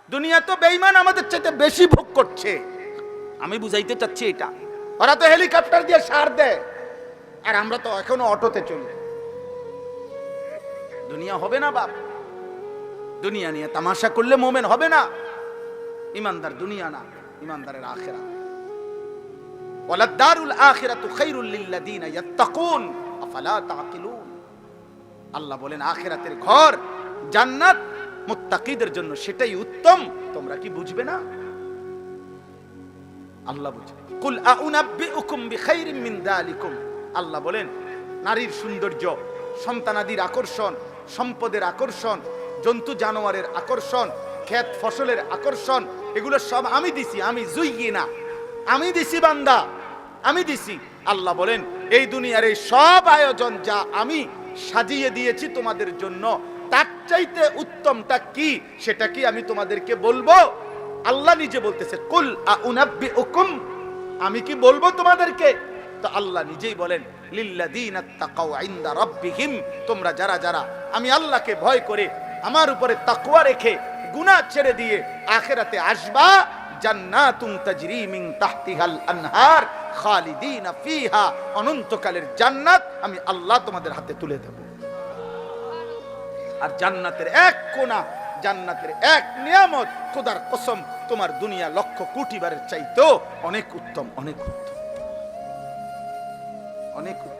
দুনিয়া তো বেঈমান আমাদের চাইতে বেশি ভোগ করছে। আমি বুঝাইতে চাচ্ছি এটা। ওরা তো হেলিকপ্টার দিয়ে সার দেয়, আর আমরা তো এখনো অটোতে চলি। দুনিয়া হবে না বাপ, দুনিয়া নিয়ে তামাশা করলে মোমেন হবে না। ইমানদার দুনিয়া না, ইমানদারের আখিরাত। ওয়ালাদ-দারুল আখিরাতু খায়রুল লিল্লাযিনা ইয়াত্তাকুন আফালা তাকিলুন। আল্লাহ বলেন আখিরাতের ঘর জান্নাত মুত্তাকিদের জন্য, সেটাই উত্তম। তোমরা কি বুঝবে না? আল্লাহ বুঝে। কুল আউনাব্বিউকুম বিখাইরিম মিন যালিকুম। আল্লাহ বলেন নারীর সৌন্দর্য, সন্তানাদির আকর্ষণ, সম্পদের আকর্ষণ, জন্তু জানোয়ারের আকর্ষণ, ক্ষেত ফসলের আকর্ষণ, এগুলো সব আমি দিছি। আমি জুইয়িনা, আমি দিছি বান্দা, আমি দিছি। আল্লাহ বলেন এই দুনিয়ার এই সব আয়োজন যা আমি সাজিয়ে দিয়েছি তোমাদের জন্য, তার চাইতে উত্তমটা কি সেটা কি আমি তোমাদেরকে বলবো? আল্লাহ নিজে বলতেছে কুল আউনাব্বিউকুম, আমি কি বলবো তোমাদেরকে? তো আল্লাহ নিজেই বলেন লিল্লাযিনা তাকাউ ইনদা রাব্বিহিম, তোমরা যারা যারা আমি আল্লাহকে ভয় করে আমার উপরে তাকওয়া রেখে গুনাহ ছেড়ে দিয়ে আখিরাতে আসবা, জান্নাতুন তাজরি মিন তাহতিহাল আনহার খালিদিনা ফিহা, অনন্তকালের জান্নাত আমি আল্লাহ তোমাদের হাতে তুলে দেব। আর জান্নাতের এক কোণা, জান্নাতের এক নিয়ামত, খোদার কসম তোমার দুনিয়া লক্ষ কোটি বারের চাইতেও অনেক উত্তম, অনেক উত্তম, অনেক উত্তম।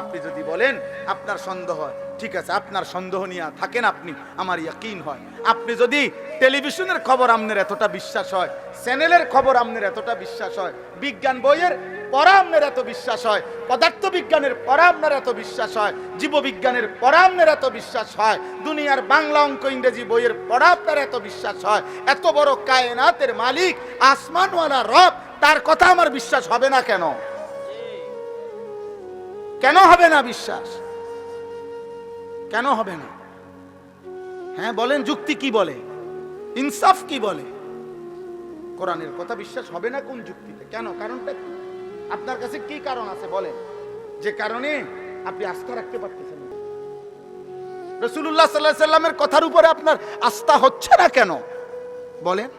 আপনি যদি বলেন আপনার সন্দেহ হয়, ঠিক আছে, আপনার সন্দেহ নিয়ে থাকেন আপনি, আমার ইয়াকিন হয়। আপনি যদি টেলিভিশনের খবর আপনার এতটা বিশ্বাস হয়, চ্যানেলের খবর আপনার এতটা বিশ্বাস হয়, বিজ্ঞান বইয়ের পড়া আপনার এত বিশ্বাস হয়, পদার্থ বিজ্ঞানের পড়া আপনার এত বিশ্বাস হয়, জীববিজ্ঞানের পড়া আপনার এত বিশ্বাস হয়, দুনিয়ার বাংলা অঙ্ক ইংরেজি বইয়ের পড়া আপনার এত বিশ্বাস হয়, এত বড় কায়নাতের মালিক আসমানওয়ালা রব, তার কথা আমার বিশ্বাস হবে না কেন? কেন হবে না বিশ্বাস? কেন হবে না? হ্যাঁ বলেন, যুক্তি কি বলে, ইনসাফ কি বলে? কোরআনের কথা বিশ্বাস হবে না কোন যুক্তিতে? কেন? কারণটা কি? আপনার কাছে কি কারণ আছে বলেন, যে কারণে আপনি আস্থা রাখতে পারতেছেন না? রাসূলুল্লাহ সাল্লাল্লাহু আলাইহি সাল্লামের কথার উপরে আপনার আস্থা হচ্ছে না কেন বলেন?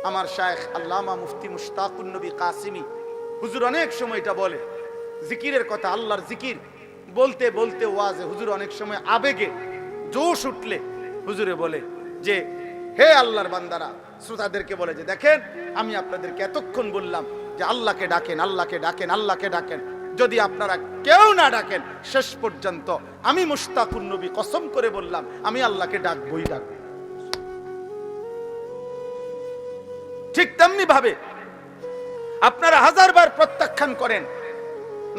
আমার শায়েখ আল্লামা মুফতি মুশতাকুন নবী কাসিমি হুজুর অনেক সময় এটা বলে, জিকিরের কথা, আল্লাহর জিকির বলতে বলতে ওয়াজে হুজুর অনেক সময় আবেগে জোশ উঠলে হুজুরে বলে যে হে আল্লাহর বান্দারা, শ্রোতাদেরকে বলে যে দেখেন আমি আপনাদেরকে এতক্ষণ বললাম যে আল্লাহকে ডাকেন, আল্লাহকে ডাকেন, আল্লাহকে ডাকেন, যদি আপনারা কেউ না ডাকেন শেষ পর্যন্ত আমি মুশতাকুন নবী কসম করে বললাম আমি আল্লাহকে ডাকবই ডাকবো। ঠিক তেমনি ভাবে আপনারা হাজারবার প্রত্যাখ্যান করেন,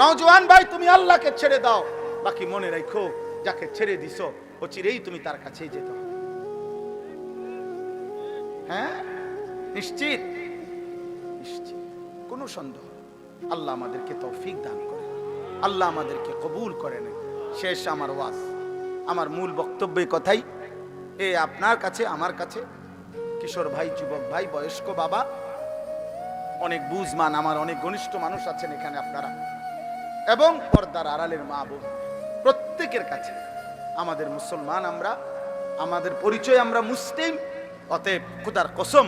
নওজোয়ান ভাই তুমি আল্লাহকে ছেড়ে দাও, বাকি মনে রাখো যাকে ছেড়ে দিছো ও চিরেই তুমি তার কাছেই যেতে হবে। হ্যাঁ নিশ্চিত, নিশ্চিত, কোনো সন্দেহ। আল্লাহ আমাদেরকে তৌফিক দান করে, আল্লাহ আমাদেরকে কবুল করে নেন। শেষ আমার ওয়াজ, আমার মূল বক্তব্য কথাই, এ আপনার কাছে, আমার কাছে, কিশোর ভাই, যুবক ভাই, বয়স্ক বাবা, অনেক বুঝমান আমার অনেক ঘনিষ্ঠ মানুষ আছেন এখানে আপনারা, এবং পর্দার আড়ালের মা বোন, প্রত্যেকের কাছে আমাদের মুসলমান, আমরা আমাদের পরিচয় আমরা মুসলিম। অতএব খোদার কসম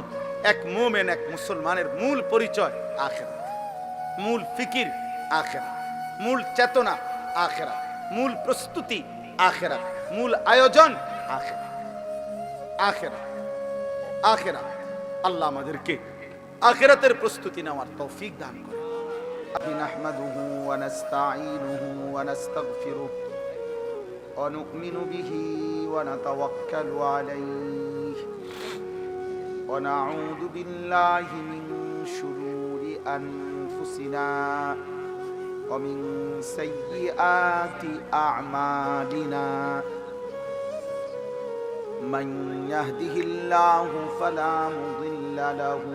এক মুমিন, এক মুসলমানের মূল পরিচয় আখিরাত, মূল ফিকির আখিরাত, মূল চেতনা আখিরাত, মূল প্রস্তুতি আখিরাত, মূল আয়োজন আখিরাত, আখিরাত, আখিরাত। আল্লাহ আমাদেরকে আখিরাতের প্রস্তুতি নেওয়ার তৌফিক দান করে। নাহমাদুহু ওয়া নাস্তাঈনুহু ওয়া নাস্তাগফিরুহু ওয়া নু'মিনু বিহি ওয়া নাতাওয়াক্কালু আলাইহি ওয়া নাউযু বিল্লাহি মিন শুরুরি আনফুসিনা ওয়া মিন সাইয়্যিআতি আ'মালিনা মান ইয়াহদিহিল্লাহু ফালা মুদিল্লা লাহু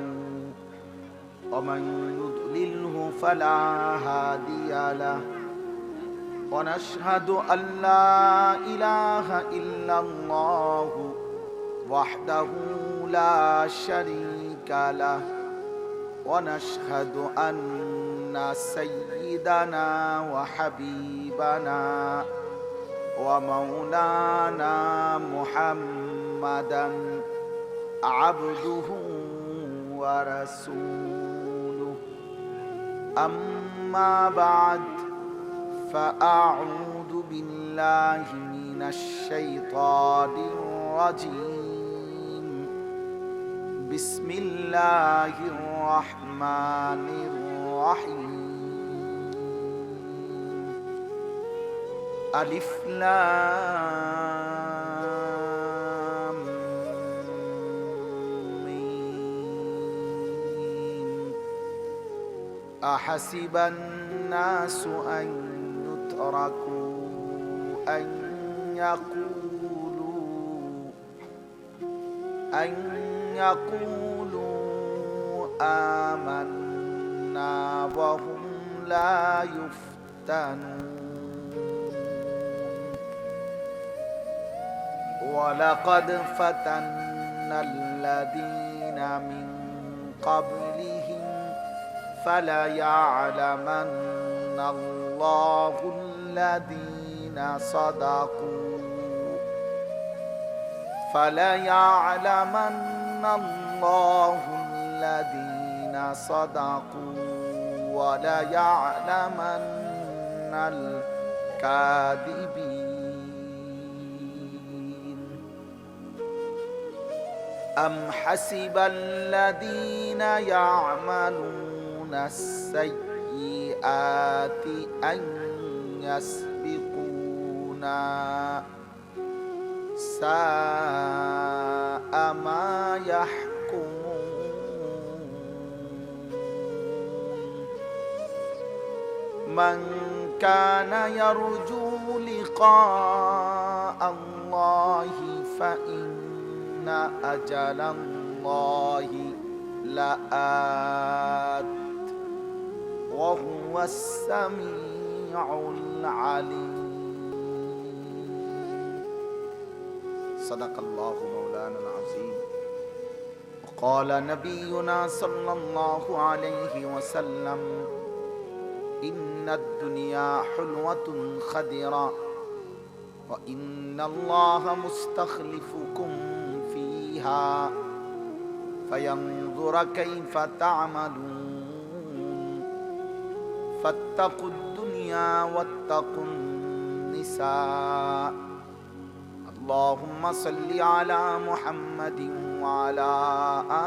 ومن يضلله فلا هادي له ونشهد أن لا إله إلا الله وحده لا شريك له ونشهد أن سيدنا وحبيبنا ومولانا محمدا عبده ورسوله أما بعد فأعوذ بالله من الشيطان الرجيم بسم الله الرحمن الرحيم ألف لام ميم أحسب الناس أن يتركوا أن يقولوا آمنا وهم لا يفتنون ولقد فتنا الذين من قبلهم فليعلمن الله الذين صدقوا وليعلمن الكاذبين أم حسب الذين يعملون السيئات أن يسبقونا ساء ما يحكمون من كان يرجو لقاء الله فإن أجل الله لآت وهو السميع العليم صدق الله مولانا العظيم وقال نبينا صلى الله عليه وسلم إن الدنيا حلوة خضرة وإن الله مستخلفكم فيها فينظر كيف تعملون فاتقوا الدنيا واتقوا النساء اللهم صل على محمد وعلى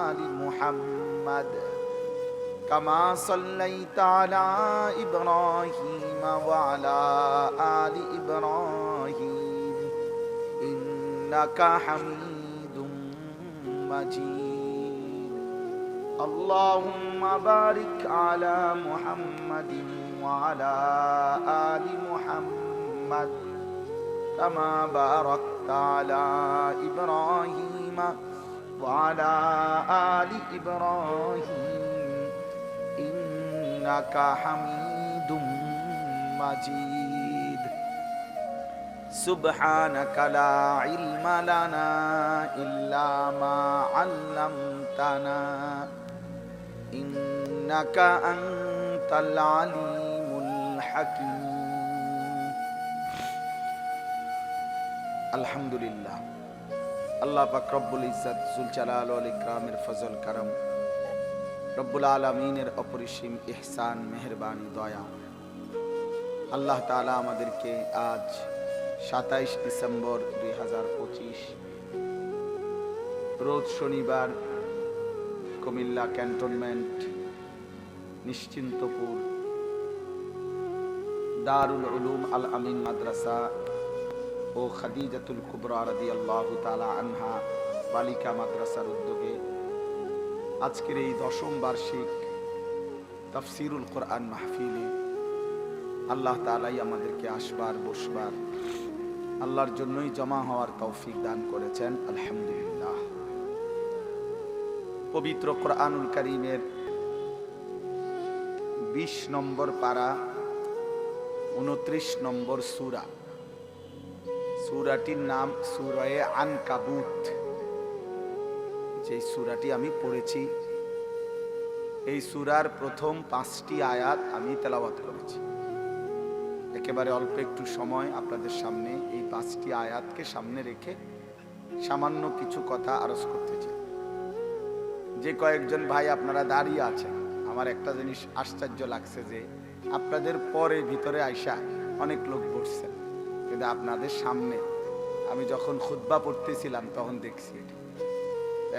آل محمد كما صليت على إبراهيم وعلى آل إبراهيم إنك حميد مجيد اللهم بارك على محمد وعلى آل محمد كما باركت على إبراهيم وعلى آل إبراهيم إنك حميد مجيد سبحانك لا علم لنا إلا ما علمتنا إنك أنت العليم الحكيم আলহামদুলিল্লাহ আল্লাহ পাক রব্বুল ইজ্জত জুল জালাল ওয়াল ইকরামের ফজল করম রব্বুল আলামিনের অপরিসীম ইহসান মেহেরবানি দয়া আল্লাহ তাআলা আমাদেরকে আজ 27 ডিসেম্বর 2025 রোজ শনিবার কুমিল্লা ক্যান্টনমেন্ট নিশ্চিন্তপুর দারুল উলুম আল আমিন মাদ্রাসা ও খাদিজাতুল কুবরা রাদিয়াল্লাহু তাআলা আনহা বালিকা মাদ্রাসার উদ্যোগে আজকের এই 10ম বার্ষিক তাফসীরুল কোরআন মাহফিলে আল্লাহ তাআলাই আমাদেরকে আসবার বসবার আল্লাহর জন্যই জমা হওয়ার তৌফিক দান করেছেন আলহামদুলিল্লাহ। পবিত্র কোরআনুল কারীমের 20 নম্বর পারা 29 নম্বর সূরা, সূরাটির নাম সূরায়ে আনকাবুত। যে সূরাটি আমি পড়েছি এই সূরার প্রথম 5টি আয়াত আমি তেলাওয়াত করেছি। একেবারে অল্প একটু সময় আপনাদের সামনে এই 5টি আয়াতকে সামনে রেখে সামান্য কিছু কথা আরজ করতে চাই। যে কয়েকজন ভাই আপনারা দাঁড়িয়ে আছেন, আমার একটা জিনিস আশ্চর্য লাগছে যে আপনাদের পরে ভিতরে আইসা অনেক লোক বসছেন, কিন্তু আপনাদের সামনে আমি যখন খুতবা পড়তেছিলাম তখন দেখছি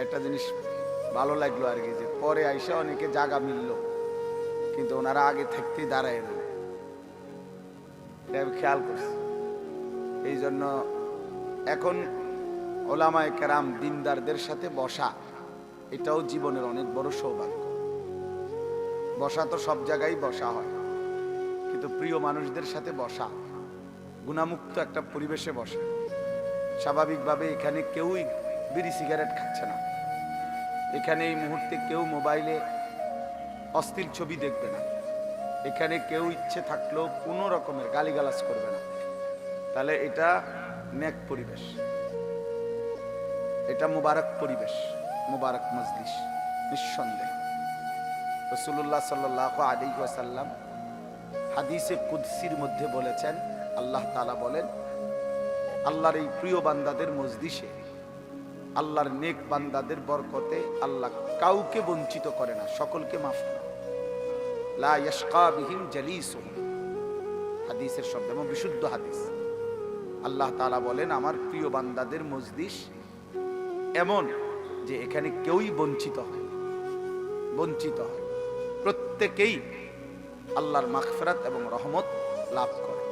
একটা জিনিস ভালো লাগলো আর কি, যে পরে আইসা অনেকে জায়গা মিলল, কিন্তু ওনারা আগে থাকতেই দাঁড়ায় রইল। আমি খেয়াল করছি। এই জন্য এখন ওলামায়ে কেরাম দিনদারদের সাথে বসা এটাও জীবনের অনেক বড় সৌভাগ্য। বসা তো সব জায়গায় বসা হয়, কিন্তু প্রিয় মানুষদের সাথে বসা, গুণামুক্ত একটা পরিবেশে বসা। স্বাভাবিকভাবে এখানে কেউই বিড়ি সিগারেট খাচ্ছে না, এখানে এই মুহূর্তে কেউ মোবাইলে অশ্লীল ছবি দেখবে না, এখানে কেউ ইচ্ছে থাকলেও কোনো রকমের গালিগালাজ করবে না। তাহলে এটা নেক পরিবেশ, এটা মুবারক পরিবেশ, মুবারক মজলিস। নিঃসন্দেহে রাসূলুল্লাহ সাল্লাল্লাহু আলাইহি ওয়াসাল্লাম হাদিসে কুদসির মধ্যে বলেছেন, আল্লাহ তাআলা বলেন, আল্লাহর এই প্রিয় বান্দাদের মজলিসে, আল্লাহর নেক বান্দাদের বরকতে আল্লাহ কাউকে বঞ্চিত করে না, সকলকে মাফ করে। লা ইয়াশকা বিহিম জালিসুহুম, হাদিসের শব্দ এবং বিশুদ্ধ হাদিস। আল্লাহ তাআলা বলেন, আমার প্রিয় বান্দাদের মজলিস এমন যে এখানে কেউই বঞ্চিত হয়, প্রত্যেকেই আল্লাহর মাগফিরাত এবং রহমত লাভ করে।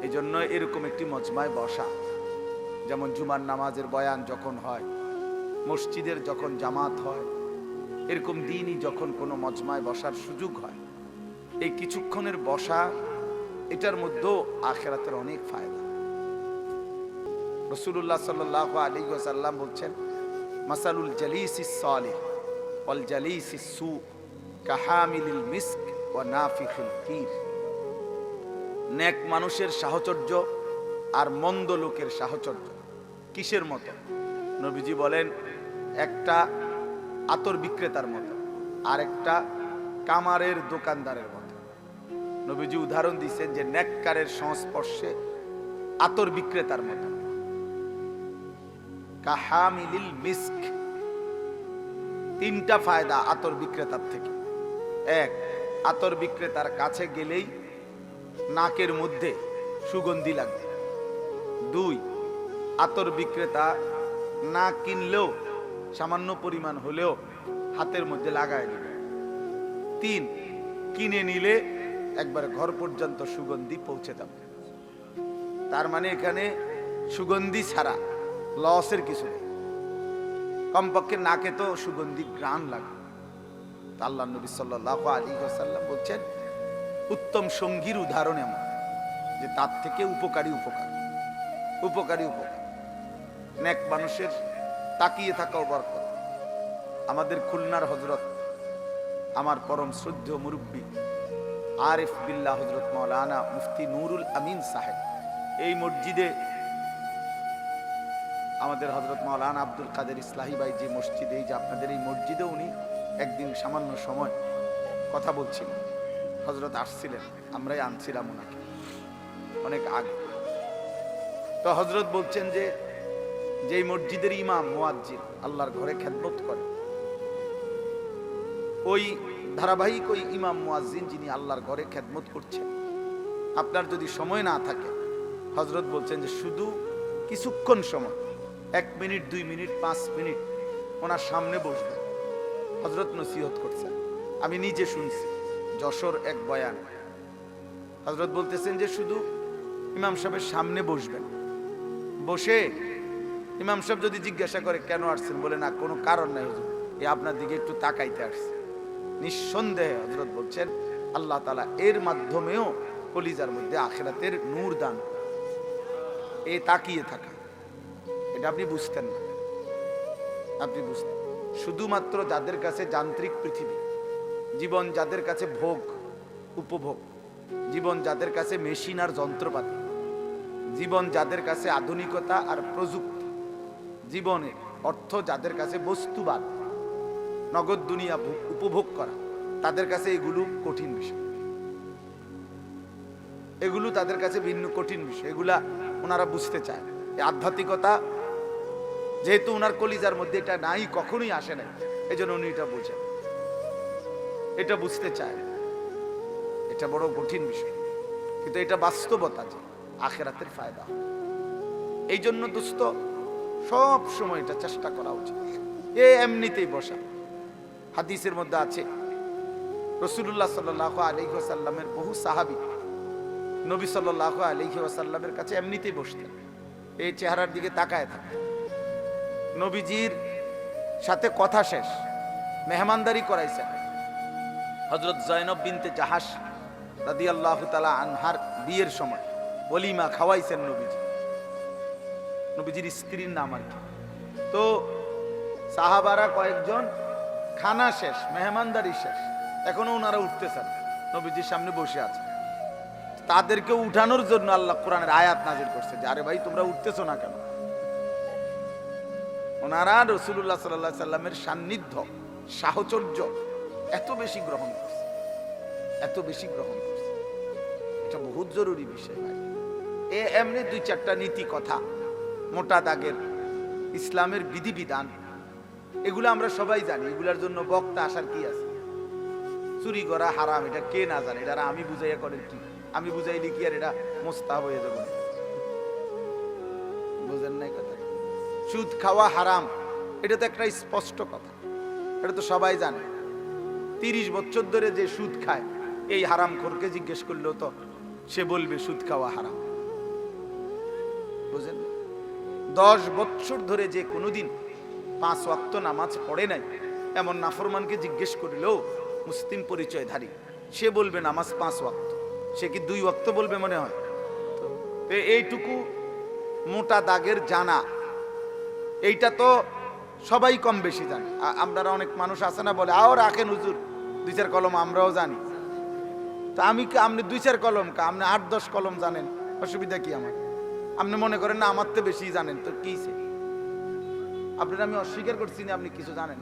এই জন্য এরকম একটি মজমায় বসা, যেমন জুমার নামাজের বয়ান যখন হয়, মসজিদের যখন জামাত হয়, এরকম দিনই যখন কোনো মজমায় বসার সুযোগ হয়, এই কিছুক্ষণের বসা, এটার মধ্যেও আখিরাতের অনেক ফায়দা। রাসূলুল্লাহ সাল্লাল্লাহু আলাইহি ওয়াসাল্লাম বলছেন, মাসালুল জালিসিস সালিহ ওয়াল জালিসিস সু কাহামিলিল মিস্ক ওয়া নাফিখিল কির। নেক মানুষের সাহচর্য আর মন্দ লোকের সাহচর্য কিসের মতো? নবীজি বলেন, একটা আতর বিক্রেতার মতো, আর একটা কামারের দোকানদারের মতো। নবীজি উদাহরণ দিচ্ছেন যে নেককারের সংস্পর্শে আতর বিক্রেতার মতো। কাহামিলিল মিস্ক, 3টা ফায়দা আতর বিক্রেতার থেকে। 1, আতর বিক্রেতার কাছে গেলেই নাকের মধ্যে সুগন্ধি লাগবে। 2, আতর বিক্রেতা না কিনলেও সামান্য পরিমাণ হলেও হাতের মধ্যে লাগায় দিবে। 3, কিনে নিলে একবার ঘর পর্যন্ত সুগন্ধি পৌঁছে যাবে। তার মানে এখানে সুগন্ধি ছাড়া লসের কিছু নেই, কমপক্ষে নাকে তো সুগন্ধি ঘ্রাণ লাগে। আল্লাহ নবী সাল্লাল্লাহু আলাইহি ওয়াসাল্লাম বলছেন, উত্তম সঙ্গীর উদাহরণ এমন যে তার থেকে উপকারী উপকার। নেক মানুষের তাকিয়ে থাকাও বরকত। আমাদের খুলনার হযরত, আমার পরম শ্রদ্ধেয় মুরব্বী আরিফ বিল্লাহ হযরত মাওলানা মুফতি নুরুল আমিন সাহেব, এই মসজিদে আমাদের হযরত মাওলানা আব্দুল কাদের ইসলাহি ভাই যে মসজিদে, এই যে আপনাদের এই মসজিদে, উনি একদিন সামান্য সময় কথা বলছিলেন। হযরত আসছিলেন, আমরাই আনছিলাম ওনাকে অনেক আগে। তো হযরত বলছেন যে যেই মসজিদের ইমাম মুয়াজ্জিন আল্লাহর ঘরে খেদমত করে, ওই ধারাবাহিক ওই ইমাম মুয়াজ্জিন যিনি আল্লাহর ঘরে খেদমত করছেন, আপনার যদি সময় না থাকে, হযরত বলছেন যে শুধু কিছুক্ষণ সময়, 1 মিনিট 2 মিনিট 5 মিনিট ওনার সামনে বসবেন। হযরত নসিহত করছেন, আমি নিজে শুনছি, যশোর এক বয়ান। হযরত বলতেছেন যে শুধু ইমাম সাহেবের সামনে বসবেন, বসে ইমাম সাহেব যদি জিজ্ঞাসা করে কেন আসছেন, বলে না কোনো কারণ নাই হুজুর, এই আপনার দিকে একটু তাকাইতে আসছে। নিঃসন্দেহে হযরত বলছেন, আল্লাহ তাআলা এর মাধ্যমেও কলিজার মধ্যে আখিরাতের নূর দান। এই তাকিয়ে থাকা, এটা আপনি বুঝতেন না, আপনি বুঝতেন। শুধুমাত্র যাদের কাছে যান্ত্রিক পৃথিবী, জীবন যাদের কাছে ভোগ উপভোগ, জীবন যাদের কাছে মেশিন আর যন্ত্রপাতি, জীবন যাদের কাছে আধুনিকতা আর প্রযুক্তি, জীবনে অর্থ যাদের কাছে বস্তুবাদ, নগদ দুনিয়া উপভোগ করা, তাদের কাছে এগুলো কঠিন বিষয়। এগুলো তাদের কাছে ভিন্ন কঠিন বিষয়, এগুলা ওনারা বুঝতে চায়। এই আধ্যাত্মিকতা যেহেতু ওনার কলিজার মধ্যে এটা নাই, কখনোই আসে না, এই জন্য উনি এটা বোঝেন, এটা বুঝতে চায়। এটা বড় কঠিন বিষয়, কিন্তু এটা বাস্তবতা যে আখিরাতের ফায়দা। এই জন্য দোস্ত সব সময় এটা চেষ্টা করা উচিত। এমনিতেই বসা, হাদিসের মধ্যে আছে রাসূলুল্লাহ সাল্লাল্লাহু আলাইহি ওয়াসাল্লামের বহু সাহাবী নবী সাল্লাল্লাহু আলাইহি ওয়াসাল্লামের কাছে এমনিতেই বসতেন, এই চেহারার দিকে তাকায় থাকতেন। নবীজির সাথে কথা শেষ, মেহমানদারি করাইছেন। হযরত জয়নব বিনতে জাহাশ রাদিয়াল্লাহু তাআলা আনহার বিয়ের সময় ওলিমা খাওয়াইছেন নবীজি, নবীজির স্ত্রীর নাম আর কি। তো সাহাবারা কয়েকজন, খানা শেষ, মেহমানদারি শেষ, এখনো ওনারা উঠতেছেন, নবীজির সামনে বসে আছে। তাদেরকে উঠানোর জন্য আল্লাহ কোরআনের আয়াত নাজিল করছে যে আরে ভাই তোমরা উঠতেছো না কেন? ওনারা রাসূলুল্লাহ সাল্লাল্লাহু আলাইহি সাল্লামের সান্নিধ্য, সাহচর্য এত বেশি গ্রহণ করছে, এত বেশি গ্রহণ করছে। এটা বহুত জরুরি বিষয় ভাই। এমনি দুই চারটা নীতি কথা, মোটা দাগের ইসলামের বিধিবিধান, এগুলো আমরা সবাই জানি। এগুলার জন্য বক্তা আসার কি আছে? চুরি করা হারাম, এটা কে না জানে? এটা আমি বুঝাইয়া করেন কি? আমি বুঝাইলি কি আর এটা মোস্তাহাব হয়ে যাবে? বুঝেন নাই কথা? সুদ খাওয়া হারাম, এটা তো একটা স্পষ্ট কথা, এটা তো সবাই জানে। 30 বছর ধরে যে সুদ খায়, এই হারাম খোরকে জিজ্ঞেস করলেও তো সে বলবে সুদ খাওয়া হারাম। বুঝেন? 10 বছর ধরে যে কোনোদিন 5 ওয়াক্ত নামাজ পড়ে নাই, এমন নাফরমানকে জিজ্ঞেস করিলেও মুসলিম পরিচয়ধারী, সে বলবে নামাজ 5 ওয়াক্ত। সে কি 2 ওয়াক্ত বলবে মনে হয়? তো এইটুকু মোটা দাগের জানা, এইটা তো সবাই কম বেশি জানে। আমরা অনেক মানুষ আছে না বলে আও রাখেন হুজুর 2-4 কলম, আমরাও জানি। তো আমি কি আপনি 2-4 কলম কা, আপনি 8-10 কলম জানেন, অসুবিধা কি আমার? আপনি মনে করেন না আমার তো বেশি জানেন, তো কি? আপনার আমি অস্বীকার করছি না আপনি কিছু জানেন।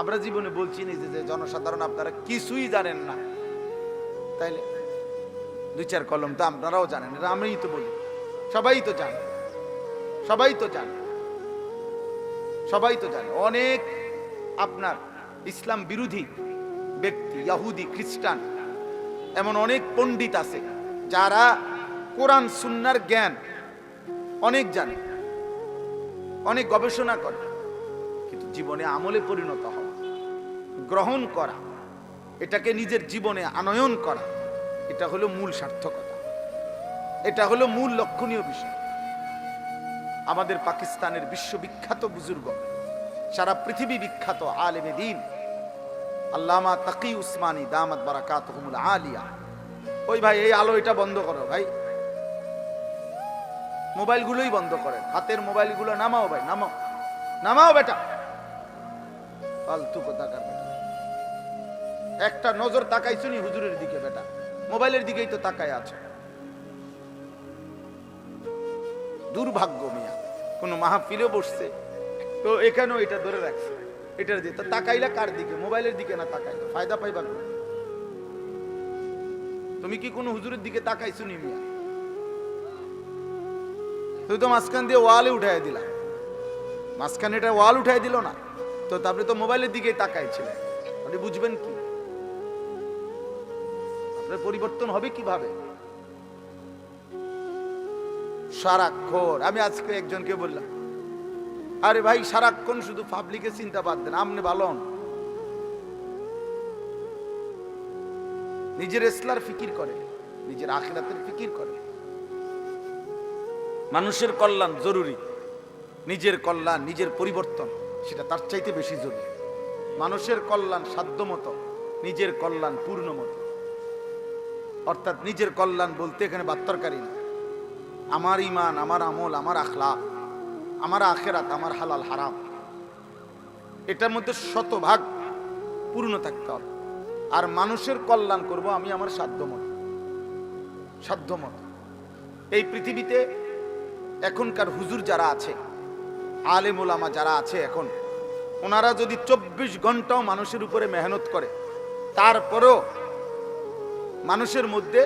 আমরা জীবনে বলছি না যে জনসাধারণ আপনারা কিছুই জানেন না, তাইলে 2-4 কলম তো আপনারাও জানেন, এটা আমিই তো বলি। সবাই তো জানে, সবাই তো জানে, সবাই তো জানে। অনেক আপনার ইসলাম বিরোধী ব্যক্তি, ইহুদি, খ্রিস্টান, এমন অনেক পণ্ডিত আছে যারা কোরআন সুন্নাহর জ্ঞান অনেক জানে, অনেক গবেষণা করে, কিন্তু জীবনে আমলে পরিণত হওয়া, গ্রহণ করা, এটাকে নিজের জীবনে আনয়ন করা, এটা হলো মূল সার্থকতা, এটা হলো মূল লক্ষণীয় বিষয়। আমাদের পাকিস্তানের বিশ্ববিখ্যাত বুজুর্গ, সারা পৃথিবী বিখ্যাত আলেমে দ্বীন আল্লামা তাকি উসমানী দামাত বারাকাতুহুমুল আলিয়া, ওই ভাই এই আলো এটা বন্ধ করো ভাই, মোবাইলগুলোই বন্ধ করেন, হাতের মোবাইলগুলো নামাও ভাই, নামাও, নামাও বেটা, ফালতু কোথাকার বেটা। একটা নজর তাকাইছো নি হুজুরের দিকে? বেটা মোবাইলের দিকেই তো তাকায় আছে। দুর্ভাগ্য মিয়া, কোন মাহফিলে বসছে তো এখানেও এটা ধরে রাখছে, এটার দিয়ে তো তাকাইলা কার দিকে? মোবাইলের দিকে না তাকাইলা ফায়দা পাইবা? তুমি কি কোনো হুজুরের দিকে তাকাইছো নি মিয়া? তুই তো মাঝখান দিয়ে ওয়ালে উঠাই দিলা, মাঝখানে এটা ওয়াল উঠাই দিল না তো, তারপরে তো মোবাইলের দিকে তাকাইছিলেন, আপনি বুঝবেন কি? আপনার পরিবর্তন হবে কিভাবে? সারাক্ষণ আমি আজকে একজনকে বললাম, আরে ভাই সারাক্ষণ শুধু পাবলিকের চিন্তা বাদ দেন, আপনি ভালো হন, নিজের ইসলার ফিকির করে, নিজের আখিরাতের ফিকির করে। মানুষের কল্যাণ জরুরি, নিজের কল্যাণ, নিজের পরিবর্তন সেটা তার চাইতে বেশি জরুরি। মানুষের কল্যাণ সাধ্যমতো, নিজের কল্যাণ পূর্ণ মতো। অর্থাৎ নিজের কল্যাণ বলতে এখানে বাত্তরকারী না, আমার ইমান, আমার আমল, আমার আখলাক, আমার আখিরাত, আমার হালাল হারাম, এটার মধ্যে 100% পূর্ণ থাকতে হবে। আর মানুষের কল্যাণ করব আমি আমার সাধ্যমতো, সাধ্যমতো। এই পৃথিবীতে এখনকার হুজুর যারা আছে, আলেম ওলামা যারা আছে এখন, ওনারা যদি 24 ঘন্টাও মানুষের উপরে মেহনত করে, তারপরেও মানুষের মধ্যে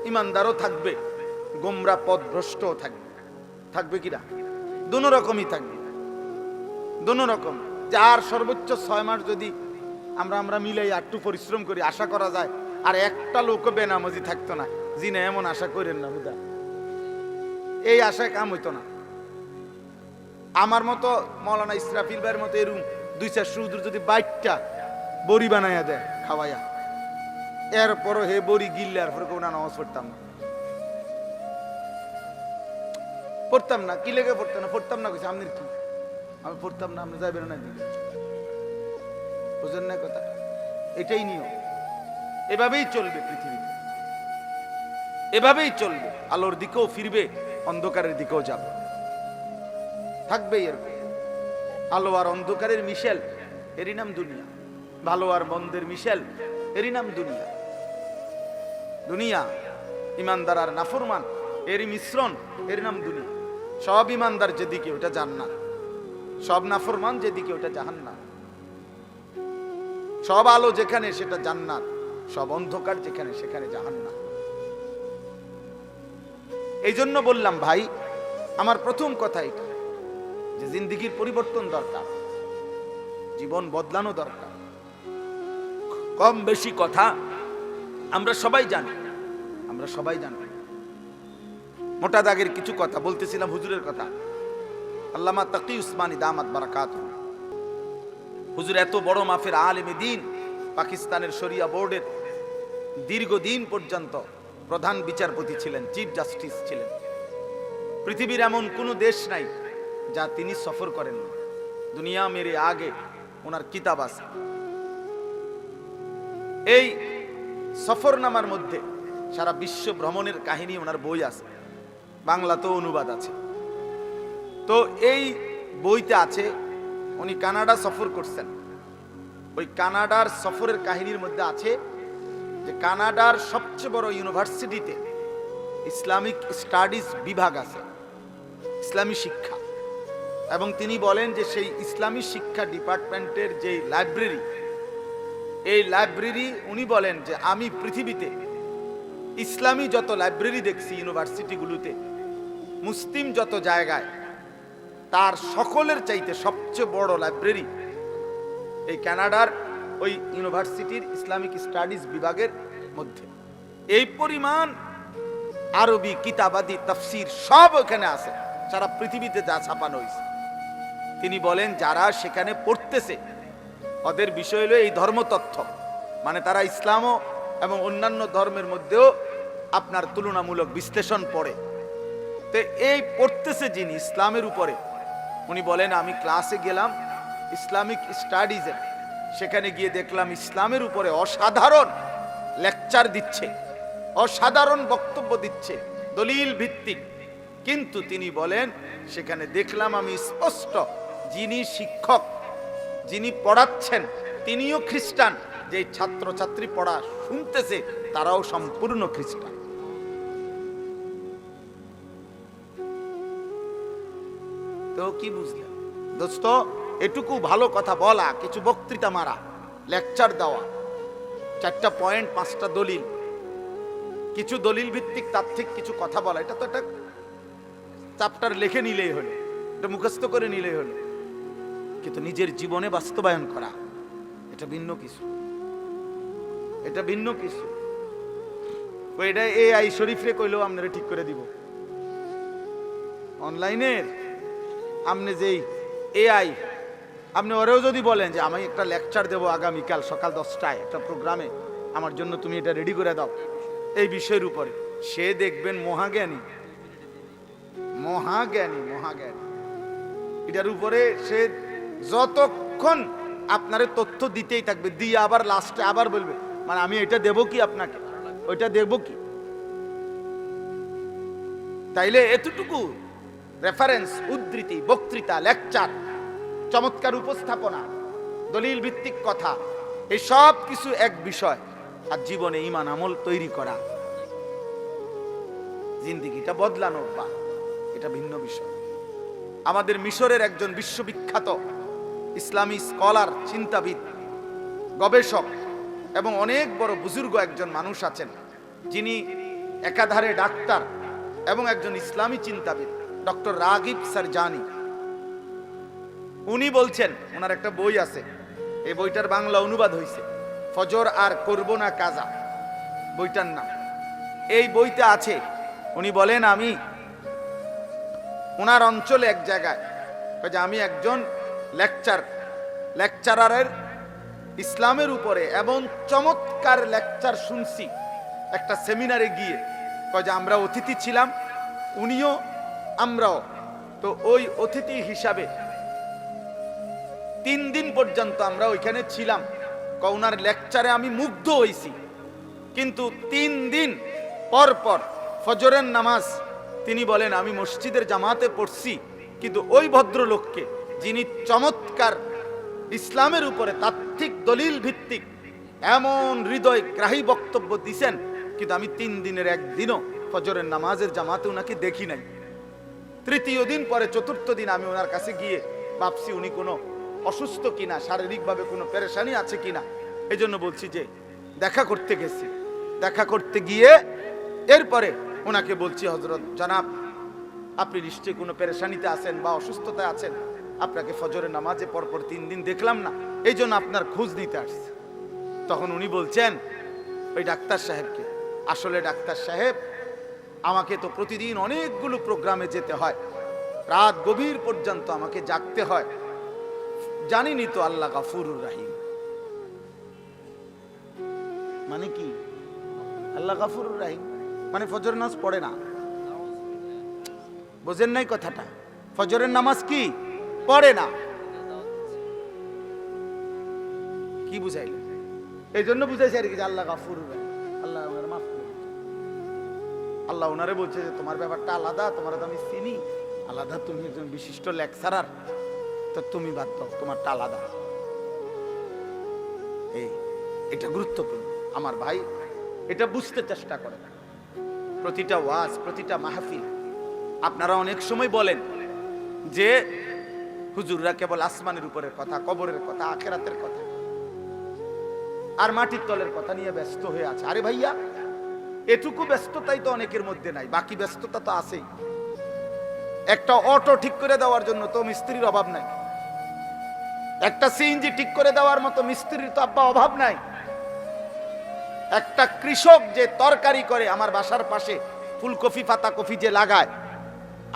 ইমানদারও থাকবে, গোমরা পথভ্রষ্টও থাকবে। থাকবে কিনা? দুনো রকমই থাকবে, দুনো রকম। যার সর্বোচ্চ 6 মাস যদি আমরা মিলাই একটু পরিশ্রম করি, আশা করা যায় আর একটা লোকও বেনামাজি থাকতো না। জিনা এমন আশা করেন না হুদা, এই আশায় কাম হইতো না। আমার মতো মৌলানা ইসরাফিল ভাইয়ের মতো এরকম 2-4 সুদূর যদি বাইকটা বড়ি বানাইয়া দেয় খাওয়াইয়া, এরপরও হে বড়ি গিললে আর পরে কোনো নামাজ পড়তাম না, পড়তাম না। কি লেগে পড়তাম না? পড়তাম না কইছে আপনার কি? আমি পড়তাম না, আপনি যাইবেন না দিকে, বুঝলেন না কথা? এটাই নিয়ম, এভাবেই চলবে পৃথিবীতে, এভাবেই চলবে। আলোর দিকেও ফিরবে, অন্ধকারের দিকেও যাবে, থাকবে এরকম। আলো আর অন্ধকারের মিশেল, এরই নাম দুনিয়া। ভালো আর মন্দের মিশেল, এরই নাম দুনিয়া। দুনিয়া ইমানদার আর নাফরমান এরই মিশ্রণ, এর নাম দুনিয়া। সব ইমানদার যেদিকে ওটা জান্নাত, সব নাফরমান যেদিকে ওটা জাহান্নাম। সব আলো যেখানে সেটা জান্নাত, সব অন্ধকার যেখানে সেখানে জাহান্নাম। এই জন্য বললাম ভাই, আমার প্রথম কথা এটা যে জিন্দেগির পরিবর্তন দরকার, জীবন বদলানো দরকার। কম বেশি কথা আমরা সবাই জানি, আমরা সবাই জানি। মোটা দাগের কিছু কথা বলতেছিলাম, হুজুরের কথা। আল্লামা তাকি উসমানী দামাত বারাকাতুহু, হুজুর এত বড় মাফের আলেমে দ্বীন, পাকিস্তানের শরিয়া বোর্ডের দীর্ঘদিন পর্যন্ত প্রধান বিচারপতি ছিলেন, চিফ জাস্টিস ছিলেন। পৃথিবীর এমন কোন দেশ নাই যা তিনি সফর করেন না। দুনিয়া মেরে আগে ওনার কিতাব আছে। এই সফরনামার মধ্যে সারা বিশ্ব ভ্রমণের কাহিনী ওনার বই আছে, বাংলাতেও অনুবাদ আছে। তো এই বইতে আছে উনি কানাডা সফর করছেন। ওই কানাডার সফরের কাহিনীর মধ্যে আছে যে কানাডার সবচেয়ে বড় ইউনিভার্সিটিতে ইসলামিক স্টাডিজ বিভাগ আছে, ইসলামী শিক্ষা। এবং তিনি বলেন যে সেই ইসলামী শিক্ষা ডিপার্টমেন্টের যে লাইব্রেরি, এই লাইব্রেরি উনি বলেন যে আমি পৃথিবীতে ইসলামী যত লাইব্রেরি দেখছি ইউনিভার্সিটিগুলোতে, মুসলিম যত জায়গায়, তার সকলের চাইতে সবচেয়ে বড় লাইব্রেরি এই কানাডার ওই ইউনিভার্সিটির ইসলামিক স্টাডিজ বিভাগের মধ্যে। এই পরিমাণ আরবি কিতাবাদি তাফসির সব ওখানে আছে, সারা পৃথিবীতে যা ছাপানো হয়েছে। তিনি বলেন যারা সেখানে পড়তেছে ওদের বিষয় হলো এই ধর্মতত্ত্ব, মানে তারা ইসলাম এবং অন্যান্য ধর্মের মধ্যেও আপনার তুলনামূলক বিশ্লেষণ পড়ে। তো এই পড়তেছে যিনি ইসলামের উপরে, উনি বলেন আমি ক্লাসে গেলাম ইসলামিক স্টাডিজে, সেখানে গিয়ে দেখলাম ইসলামের উপরে অসাধারণ লেকচার দিচ্ছে, অসাধারণ বক্তব্য দিচ্ছে, দলিল ভিত্তিক। কিন্তু তিনি বলেন সেখানে দেখলাম আমি স্পষ্ট যিনি শিক্ষক, যিনি পড়াচ্ছেন তিনিও খ্রিস্টান, যে ছাত্রছাত্রী পড়া শুনতেছে তারাও সম্পূর্ণ খ্রিস্টান। তো কি বুঝলেন দোস্ত? এটুকু ভালো কথা বলা, কিছু বক্তৃতা মারা, লেকচার দেওয়া, 4টা পয়েন্ট 5টা দলিল, কিছু দলিল ভিত্তিক তাত্ত্বিক কিছু কথা বলা, এটা তো একটা চ্যাপ্টার লিখে নিলেই হলো, এটা মুখস্থ করে নিলেই হলো। কিন্তু নিজের জীবনে বাস্তবায়ন করা এটা ভিন্ন কিছু, এটা ভিন্ন কিছু। এটা AI শরীফরে কইলেও আপনারা ঠিক করে দিব। অনলাইনের আপনি যেই AI, আপনি ওরেও যদি বলেন যে আমি একটা লেকচার দেবো আগামীকাল সকাল 10টায় একটা প্রোগ্রামে, আমার জন্য তুমি এটা রেডি করে দাও এই বিষয়ের উপরে, সে দেখবেন মহাজ্ঞানী, মহাজ্ঞানী, মহাজ্ঞানী। এটার উপরে সে যতক্ষণ আপনারে তথ্য দিতেই থাকবে, দিয়ে আবার লাস্টে আবার বলবে মানে আমি এটা দেবো কি আপনাকে, ওইটা দেবো কি। তাইলে এতটুকু রেফারেন্স, উদ্ধৃতি, বক্তৃতা, লেকচার, চমৎকার উপস্থাপনা, দলিল ভিত্তিক কথা, এই সব কিছু এক বিষয়। আর জীবনে ঈমান আমল তৈরি করা, জিন্দেগিটা বদলানো বা এটা ভিন্ন বিষয়। আমাদের মিশরের একজন বিশ্ববিখ্যাত ইসলামী স্কলার, চিন্তাবিদ, গবেষক এবং অনেক বড় বুজুর্গ একজন মানুষ আছেন, যিনি একাধারে ডাক্তার এবং একজন ইসলামী চিন্তাবিদ, ডক্টর রাগিব সারজানি। উনি বলছেন, ওনার একটা বই আছে, এই বইটার বাংলা অনুবাদ হয়েছে, ফজর আর করব না কাজা বইটার নাম। এই বইতে আছে, উনি বলেন, আমি ওনার অঞ্চলে এক জায়গায় যে আমি একজন লেকচারারের ইসলামের উপরে এবং চমৎকার লেকচার শুনছি একটা সেমিনারে গিয়ে। যে আমরা অতিথি ছিলাম, উনিও আমরাও। তো ওই অতিথি হিসাবে 3 দিন পর্যন্ত আমরা ওইখানে ছিলাম। ওনার লেকচারে আমি মুগ্ধ হইছি। কিন্তু 3 দিন পর পর ফজরের নামাজ তিনি বলেন আমি মসজিদের জামাতে পড়ছি, কিন্তু ওই ভদ্রলোককে যিনি চমৎকার ইসলামের উপরে তাত্ত্বিক দলিল ভিত্তিক এমন হৃদয়গ্রাহী বক্তব্য দিছেন, কিন্তু আমি 3 দিনের একদিনও ফজরের নামাজের জামাতে ওনাকে দেখি নাই। তৃতীয় দিন পরে 4র্থ দিন আমি ওনার কাছে গিয়ে ভাবছি উনি কোনো অসুস্থ কিনা, শারীরিকভাবে কোনো পেরেশানি আছে কিনা। এই জন্য বলছি যে দেখা করতে গেছি। দেখা করতে গিয়ে এরপরে ওনাকে বলছি, হযরত জনাব, আপনি নিশ্চয়ই কোনো পেরেশানিতে আছেন বা অসুস্থতায় আছেন, আপনাকে ফজরের নামাজে পরপর 3 দিন দেখলাম না, এই জন্য আপনার খোঁজ নিতে আসছে। তখন উনি বলছেন ওই ডাক্তার সাহেবকে, আসলে ডাক্তার সাহেব, আমাকে তো প্রতিদিন অনেকগুলো প্রোগ্রামে যেতে হয়, রাত গভীর পর্যন্ত আমাকে জাগতে হয়, জানিনি তো আল্লাহ গাফুরুর রাহিম। মানে কি আল্লাহ গাফুরুর রাহিম? মানে ফজরের নামাজ পড়ে না, বোঝেন নাই কথাটা? ফজরের নামাজ কি পড়ে না, কি বুঝাইল? এই জন্য বুঝাইছে আর কি যে আল্লাহ গাফুরুর রাহিম, আল্লাহ ওনার মাফ করে। আল্লাহ ওনারে বলছে যে তোমার ব্যাপারটা আলাদা, তোমার তো আমি চিনি, আলাদা, তুমি একজন বিশিষ্ট লেকচারার, তো তুমি বাদ দাও, তোমারটা আলাদা। এটা গুরুত্বপূর্ণ আমার ভাই, এটা বুঝতে চেষ্টা করেন। প্রতিটা ওয়াজ, প্রতিটা মাহফিল, আপনারা অনেক সময় বলেন যে হুজুররা কেবল আসমানের উপরের কথা, কবরের কথা, আখিরাতের কথা আর মাটির তলের কথা নিয়ে ব্যস্ত হয়ে আছে। আরে ভাইয়া, এটুকু ব্যস্ততাই তো অনেকের মধ্যে নাই, বাকি ব্যস্ততা তো আছেই। একটা অটো ঠিক করে দেওয়ার জন্য তো মিস্ত্রির অভাব নাই, একটা সিএনজি ঠিক করে দেওয়ার মতো মিস্ত্রির তো আব্বা অভাব নাই। একটা কৃষক যে তরকারি করে, আমার বাসার পাশে ফুলকপি পাতা কপি যে লাগায়,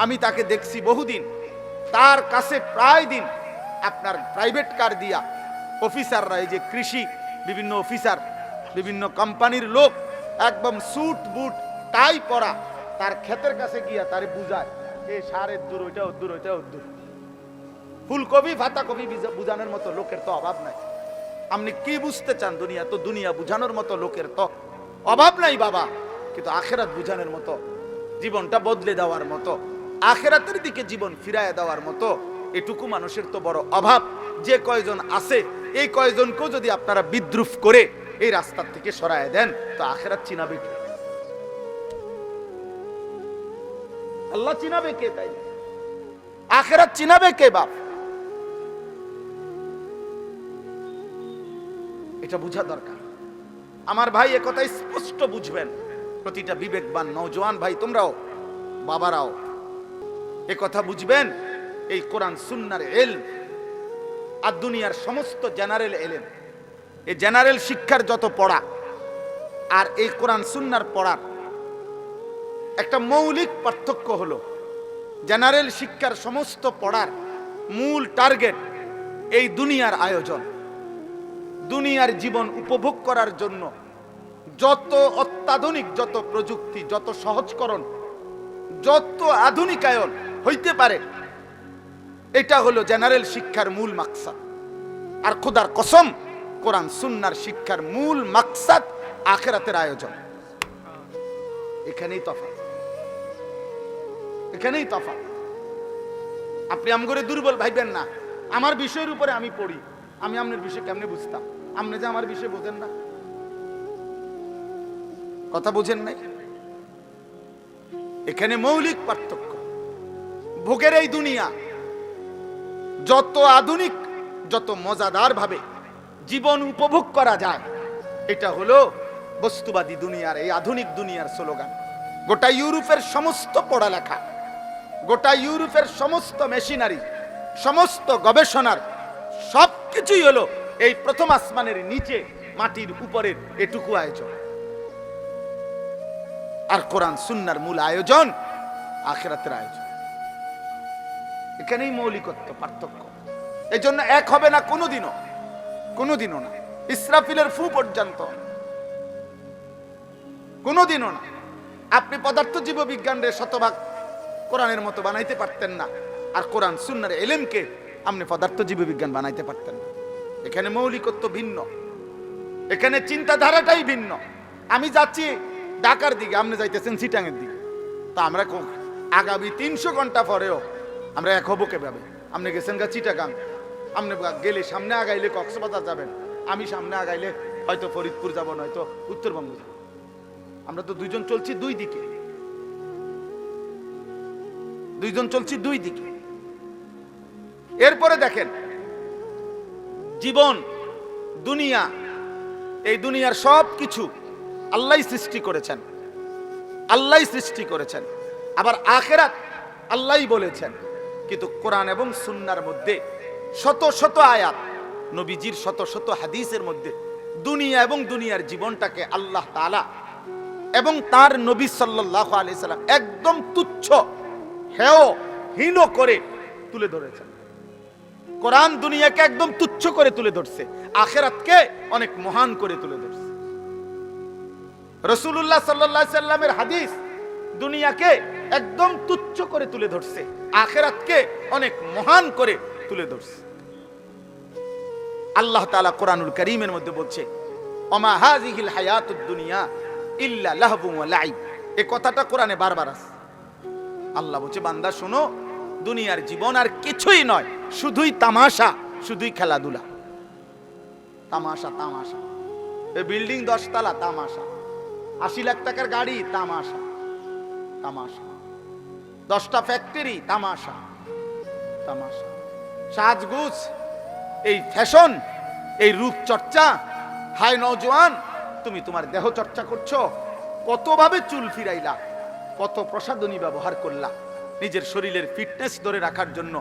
আমি তাকে দেখছি বহুদিন, তার কাছে প্রায় দিন আপনার প্রাইভেট কার দিয়া অফিসাররা, এই যে কৃষি বিভিন্ন অফিসার, বিভিন্ন কোম্পানির লোক, একদম স্যুট বুট টাই পরা, তার ক্ষেতের কাছে গিয়া তারে বুঝায়, এই সারের দূর, ওইটা দূর, ওইটা দূর। ফুলকপি পাতা কপি বুঝানোর মতো লোকের তো অভাব নাই। আপনি কি বুঝতে চান? দুনিয়া তো দুনিয়া বুঝানোর মতো লোকের তো অভাব নাই বাবা, কিন্তু আখেরাত বুঝানোর মতো, জীবনটা বদলে দেওয়ার মতো, আখেরাতের দিকে জীবন ফিরায় দেওয়ার মতো এটুকু মানুষের তো বড় অভাব। যে কয়জন আছে, এই কয়জনকেও যদি আপনারা বিদ্রুপ করে এই রাস্তার থেকে সরায় দেন, তো আখেরাত চিনাবে কে? আল্লাহ চিনাবে কে? তাই আখেরাত চিনাবে কে বাপ? এটা বুঝা দরকার আমার ভাই, এ কথা স্পষ্ট বুঝবেন। প্রতিটা বিবেকবান নওজোয়ান ভাই, তোমরাও বাবারাও এ কথা বুঝবেন। এই কোরআন সুন্নাহর ইলম আর দুনিয়ার সমস্ত জেনারেল ইলম, এই জেনারেল শিক্ষার যত পড়া আর এই কোরআন সুন্নাহর পড়ার একটা মৌলিক পার্থক্য হলো, জেনারেল শিক্ষার সমস্ত পড়ার মূল টার্গেট এই দুনিয়ার আয়োজন, দুনিয়ার জীবন উপভোগ করার জন্য যত অত্যাধুনিক, যত প্রযুক্তি, যত সহজকরণ, যত আধুনিকায়ন হইতে পারে, এটা হলো জেনারেল শিক্ষার মূল মাকসাদ। আর খোদার কসম, কোরআন সুন্নাহর শিক্ষার মূল মাকসাদ আখিরাতের আয়োজন। এখানেই তফাৎ, এখানেই তফাৎ। আপনি আমগরে দুর্বল ভাইবেন না। আমার বিষয়ের উপরে আমি পড়ি, আমি আপনার বিষয় কেমনে বুঝতাম? আপনি যে আমার বিষয় বোঝেন না, কথা বোঝেন নাই। এখানে মৌলিক পার্থক্য। ভোগের এই দুনিয়া যত আধুনিক, যত মজাদার ভাবে জীবন উপভোগ করা যায়, এটা হলো বস্তুবাদী দুনিয়ার, এই আধুনিক দুনিয়ার স্লোগান। গোটা ইউরোপের সমস্ত পড়ালেখা, গোটা ইউরোপের সমস্ত মেশিনারি, সমস্ত গবেষণার সবকিছুই হলো এই প্রথম আসমানের নিচে মাটির উপরের এটুকু আয়োজন। আর কোরআন সুন্নাহর মূল আয়োজন আখিরাতের আয়োজন। এখানেই মৌলিকত্ব, পার্থক্য। এই জন্য এক হবে না কোনোদিনও, কোনোদিনও না। ইসরাফিলের ফু পর্যন্ত কোনোদিনও না। আপনি পদার্থ জীববিজ্ঞানের শতভাগ কোরআনের মতো বানাইতে পারতেন না, আর কোরআন সুন্নাহর ইলমকে আপনি পদার্থ জীববিজ্ঞান বানাইতে পারতেন না। এখানে মৌলিকত্ব ভিন্ন, এখানে চিন্তাধারাটাই ভিন্ন। আমি যাচ্ছি ঢাকার দিকে, আপনি যাইতেছেন চিটাঙের দিকে, তা আমরা আগামী 300 ঘন্টা পরেও আমরা এক হবো কিভাবে? আপনি গেছেন গা চিটাগাং, আপনি গেলে সামনে আগাইলে কক্সবাজার যাবেন, আমি সামনে আগাইলে হয়তো ফরিদপুর যাব, নয়তো উত্তরবঙ্গ যাব। আমরা তো দুইজন চলছি দুই দিকে, দুইজন চলছি দুই দিকে। এরপরে দেখেন জীবন, দুনিয়া, এই দুনিয়ার সব কিছু আল্লাহই সৃষ্টি করেছেন, আল্লাহই সৃষ্টি করেছেন। আবার আখিরাত আল্লাহই বলেছেন। কিন্তু কোরআন এবং সুন্নাহর মধ্যে শত শত আয়াত, নবীজির শত শত হাদিসের মধ্যে দুনিয়া এবং দুনিয়ার জীবনটাকে আল্লাহ তাআলা এবং তার নবী সাল্লাল্লাহু আলাইহি সাল্লাম একদম তুচ্ছ, হেয়, হীন করে তুলে ধরেছেন। কোরআন দুনিয়াকে একদম তুচ্ছ করে তুলে ধরছে, আখিরাতকে অনেক মহান করে তুলে ধরছে। রাসূলুল্লাহ সাল্লাল্লাহু আলাইহি সাল্লামের হাদিস দুনিয়াকে একদম তুচ্ছ করে তুলে ধরছে, আখিরাতকে অনেক মহান করে তুলে ধরছে। আল্লাহ তাআলা কোরআনুল কারীমের মধ্যে বলছে, ওমা হাযিহিল হায়াতুদ দুনিয়া ইল্লা লাহবুন ওয়া লাইব। এই কথাটা কোরআনে বারবার আছে। আল্লাহ বলছে, বান্দা শোনো, দুনিয়ার জীবন আর কিছুই নয়, শুধুই তামাশা, শুধুই খেলাধুলা। তামাশা, তামাশা। এই বিল্ডিং 10 তলা, তামাশা। 80 লাখ টাকার গাড়ি, তামাশা, তামাশা। 10টা ফ্যাক্টরি, তামাশা, তামাশা। সাজগুজ, এই ফ্যাশন, এই রূপচর্চা। হাই নওজোয়ান, তুমি তোমার দেহ চর্চা করছো, কতভাবে চুল ফিরাইলা, কত প্রসাধনী ব্যবহার করলা, নিজের শরীরের ফিটনেস ধরে রাখার জন্য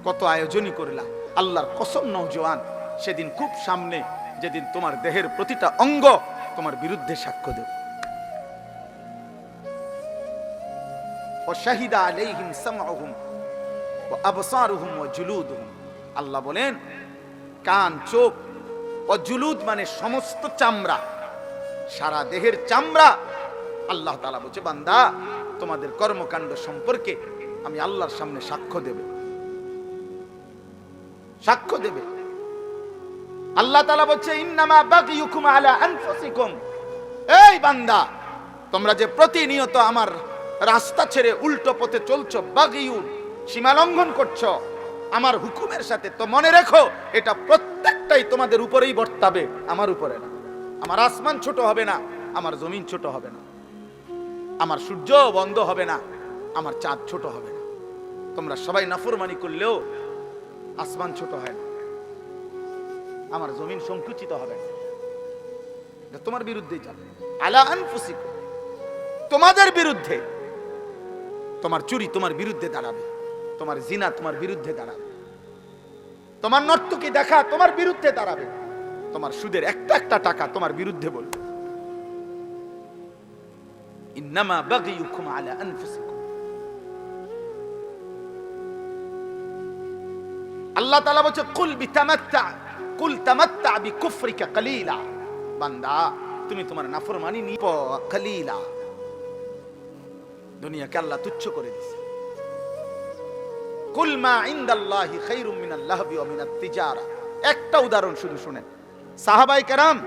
কত আয়োজনই করলা। আল্লাহর কসম নওজোয়ান, সেদিন খুব সামনে, যেদিন তোমার দেহের প্রতিটা অঙ্গ তোমার বিরুদ্ধে সাক্ষ্য দেবে। শাহিদা আলাইহিম সামউহুম ওয়া আবসারুহুম ওয়া জুলুদুহুম। আল্লাহ বলেন, কান, চোখ, ও জুলুদ মানে সমস্ত চামড়া, সারা দেহের চামড়া। আল্লাহ তাআলা বলছে, বান্দা তোমাদের কর্মকাণ্ড সম্পর্কে আমি আল্লাহর সামনে সাক্ষ্য দেবে, সাক্ষ্য দেবে। আল্লাহ তাআলা বলছে, ইন্নামা বাগিয়ুকুম আলা আনফুসিকুম। এই বান্দা, তোমরা যে প্রতিনিয়ত আমার রাস্তা ছেড়ে উল্টো পথে চলছো, বাগিয়ু, সীমা লঙ্ঘন করছো আমার হুকুমের সাথে, তো মনে রেখো এটা প্রত্যেকটাই তোমাদের উপরেই বর্তাবে, আমার উপরে না। আমার আসমান ছোট হবে না, আমার জমিন ছোট হবে না, আমার সূর্য বন্ধ হবে না, আমার চাঁদ ছোট হবে না। তোমরা সবাই নাফরমানি করলেও আসমান ছোট হয় না, আমার জমিন সংকুচিত হবে না। এটা তোমার বিরুদ্ধেই যাবে। আলা আনফুসিকুম, তোমাদের বিরুদ্ধে। তোমার চুরি তোমার বিরুদ্ধে দাঁড়াবে, তোমার জিনা তোমার বিরুদ্ধে দাঁড়াবে, তোমার নর্তকী দেখা তোমার বিরুদ্ধে দাঁড়াবে, তোমার সুদের একটা একটা টাকা তোমার বিরুদ্ধে বলবে। ইন্নামা বাগিয়ুকুম আলা আনফুসিকুম। আল্লাহ তাআলা বলছে, কুল বিতামাত্তা, কুল তামাত্তা বিকুফরিকা কালিলা। বান্দা তুমি তোমার নাফরমানি নিয়ে কালিলা। দুনিয়াকে আল্লাহ তুচ্ছ করে দিয়েছে। কুল মা ইনদাল্লাহি খায়রুম মিনাল লাহবি ওয়া মিনাত তিজারা। একটা উদাহরণ শুধু শুনেন। সাহাবায়ে কেরাম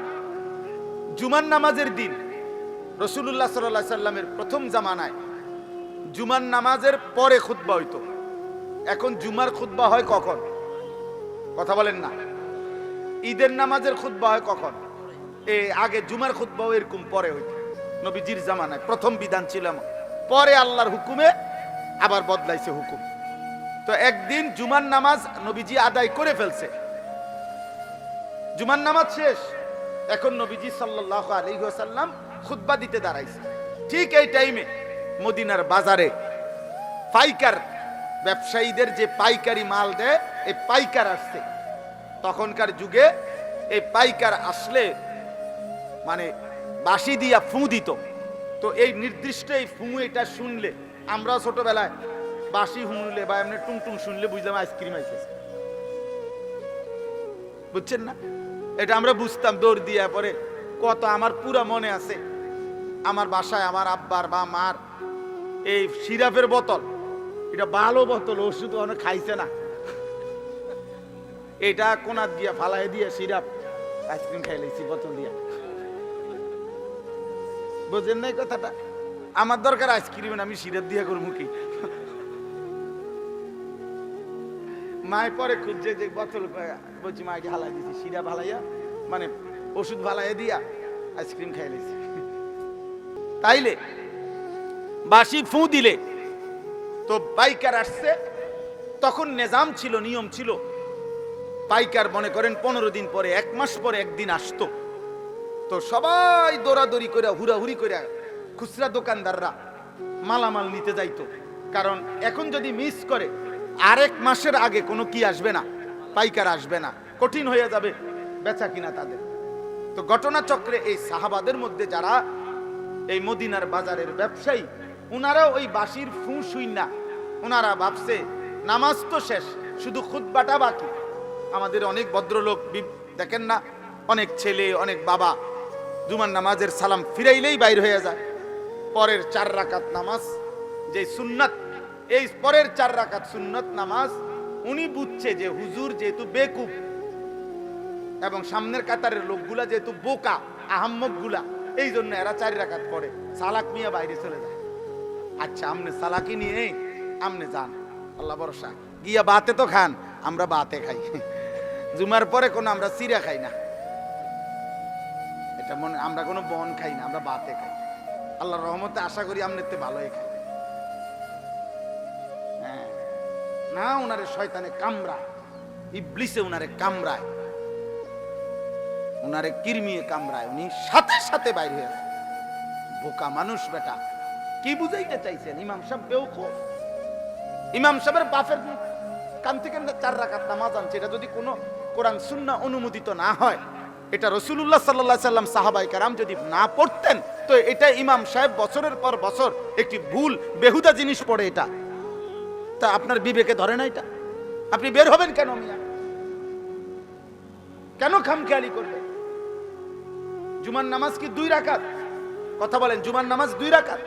জুমার নামাজের দিন রাসূলুল্লাহ সাল্লাল্লাহু আলাইহি সাল্লামের প্রথম জামানায় জুমার নামাজের পরে খুতবা হইতো। এখন জুমার খুতবা হয় কখন? কথা বলেন না। ঈদের নামাজের খুতবা হয় কখন? আগে জুমার খুতবাও এরকম পরে হইতো। নবীজির জামানায় প্রথম বিধান ছিল, পরে আল্লাহর হুকুমে আবার বদলাইছে হুকুম। তো একদিন জুমার নামাজ নবীজি আদায় করে ফেলছে, জুমার নামাজ শেষ, এখন নবীজি সাল্লাল্লাহু আলাইহি ওয়াসাল্লাম খুতবা দিতে দাঁড়াইছে। ঠিক এই টাইমে মদিনার বাজারে পাইকার ব্যবসায়ীদের যে পাইকারি মাল দেয়, এই পাইকার আসছে। তখনকার যুগে এই পাইকার আসলে মানে বাঁশি দিয়া ফু দিত। তো এই নির্দিষ্ট এই ফু এটা শুনলে, আমরা ছোটবেলায় বাঁশি শুনলে বা এমনি টুংটুং শুনলে বুঝলাম আইসক্রিম আইসে, বুঝছেন না? এটা আমরা বুঝতাম দৌড় দিয়া। পরে কত আমার পুরা মনে আছে, আমার বাসায় আমার আব্বার বা মার এই সিরাপের বোতল, এটা ভালো বোতল, ওষুধ অনেক খাইছে না, এটা কোনাত দিয়া ফালাই দিয়ে সিরাপ আইসক্রিম খাই লাইছি বোতল দিয়া। বুঝেন নাই কথাটা? আমার দরকার আইসক্রিম, আমি সিরাপ দিয়া করবো কি? মায় পরে খুঁজছে যে বোতল, বলছি মাকে হালাই দিয়েছি, সিরাপ হালাইয়া মানে ওষুধ ভালাইয়া দিয়া আইসক্রিম খাই লাইছি। তাইলে বাঁশি ফু দিলে তো পাইকার আসছে। তখন নিজাম ছিল, নিয়ম ছিল, পাইকার মনে করেন 15 দিন পরে, 1 মাস পরে একদিন আসতো। তো সবাই দৌড়াদৌড়ি করে হুড়াহুড়ি করে খুচরা দোকানদাররা মালামাল নিতে যাইতো। কারণ এখন যদি মিস করে আরেক মাসের আগে কোনো কি আসবে না, পাইকার আসবে না, কঠিন হয়ে যাবে বেচা কিনা তাদের। তো ঘটনাচক্রে এই সাহাবাদের মধ্যে যারা এই মদিনার বাজারের ব্যবসায়ী, উনারাও ওই বাঁশির ফু শুই না, উনারা ভাবছে নামাজ তো শেষ, শুধু খুতবাটা বাকি। আমাদের অনেক ভদ্রলোক দেখেন না, অনেক ছেলে অনেক বাবা জুমার নামাজের সালাম ফিরাইলেই বাইর হয়ে যায়। পরের 4 রাকাত নামাজ যে সুন্নাত, এই পরের 4 রাকাত সুন্নাত নামাজ উনি বুঝছে যে হুজুর যেহেতু বেকুব এবং সামনের কাতারের লোকগুলা যেহেতু বোকা আহাম্মক গুলা, এই জন্য এরা 4 রাকাত পড়ে, সালাক নিয়ে বাইরে চলে যায়। আচ্ছা আমনে সালাকি নিয়ে আমনে যান, আল্লাহ ভরসা, গিয়া বাতে তো খান, আমরা বাতে খাই, জুমার পরে কোনো আমরা সিরা খাই না, এটা মনে, আমরা কোনো বন খাই না, আমরা বাতে খাই। আল্লাহর রহমতে আশা করি আমনেতে ভালোই খাই। হ্যাঁ না, উনারে শয়তানে কামড়া, ইবলিসে উনারে কামড়ায়, উনারে কিরমিয়ে কামড়ায়, উনি সাথে সাথে বাইরে হয়ে যায়। বোকা মানুষ বেটা, কি বুঝাইতে চাইছেন? ইমাম সাহেব বেওকুফ, ইমাম সাহেবের বাপের কান থেকে 4 রাকাত নামাজ আনছে, এটা যদি কোনো কোরআন সুন্নাহ অনুমোদিত না হয়, এটা রাসূলুল্লাহ সাল্লাল্লাহু আলাইহি সাল্লাম সাহাবায়ে কেরাম যদি না পড়তেন, তো এটা ইমাম সাহেব বছরের পর বছর একটি ভুল বেহুদা জিনিস পড়ে, এটা তা আপনার বিবেকে ধরে না? এটা আপনি বের হবেন কেন মিয়া? কেন খামখেয়ালি করবেন? জুমার নামাজ কি 2 রাকাত? কথা বলেন, জুমার নামাজ 2 রাকাত,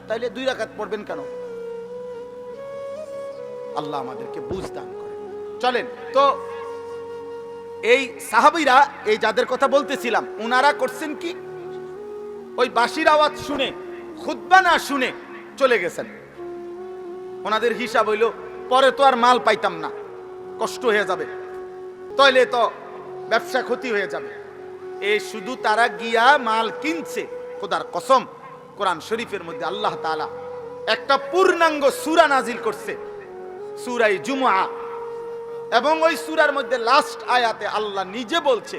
তাইলে 2 রাকাত পড়বেন কেন? আল্লাহ আমাদেরকে বুঝ দান করে। চলেন তো, এই সাহাবীরা, এই যাদের কথা বলতেছিলাম, উনারা করছেন কি, ওই বাঁশির আওয়াজ শুনে, খুতবা না শুনে চলে গেছেন। ওনাদের হিসাব হইল পরে তো আর মাল পাইতাম না, কষ্ট হয়ে যাবে, তাইলে তো ব্যবসা ক্ষতি হয়ে যাবে। এই শুধু তারা গিয়া মাল কিনছে। খোদার কসম, কোরআন শরীফের মধ্যে আল্লাহ তাআলা একটা পূর্ণাঙ্গ সূরা নাজিল করছে, সূরা জুমআ, এবং ওই সূরার মধ্যে লাস্ট আয়াতে আল্লাহ নিজে বলছে,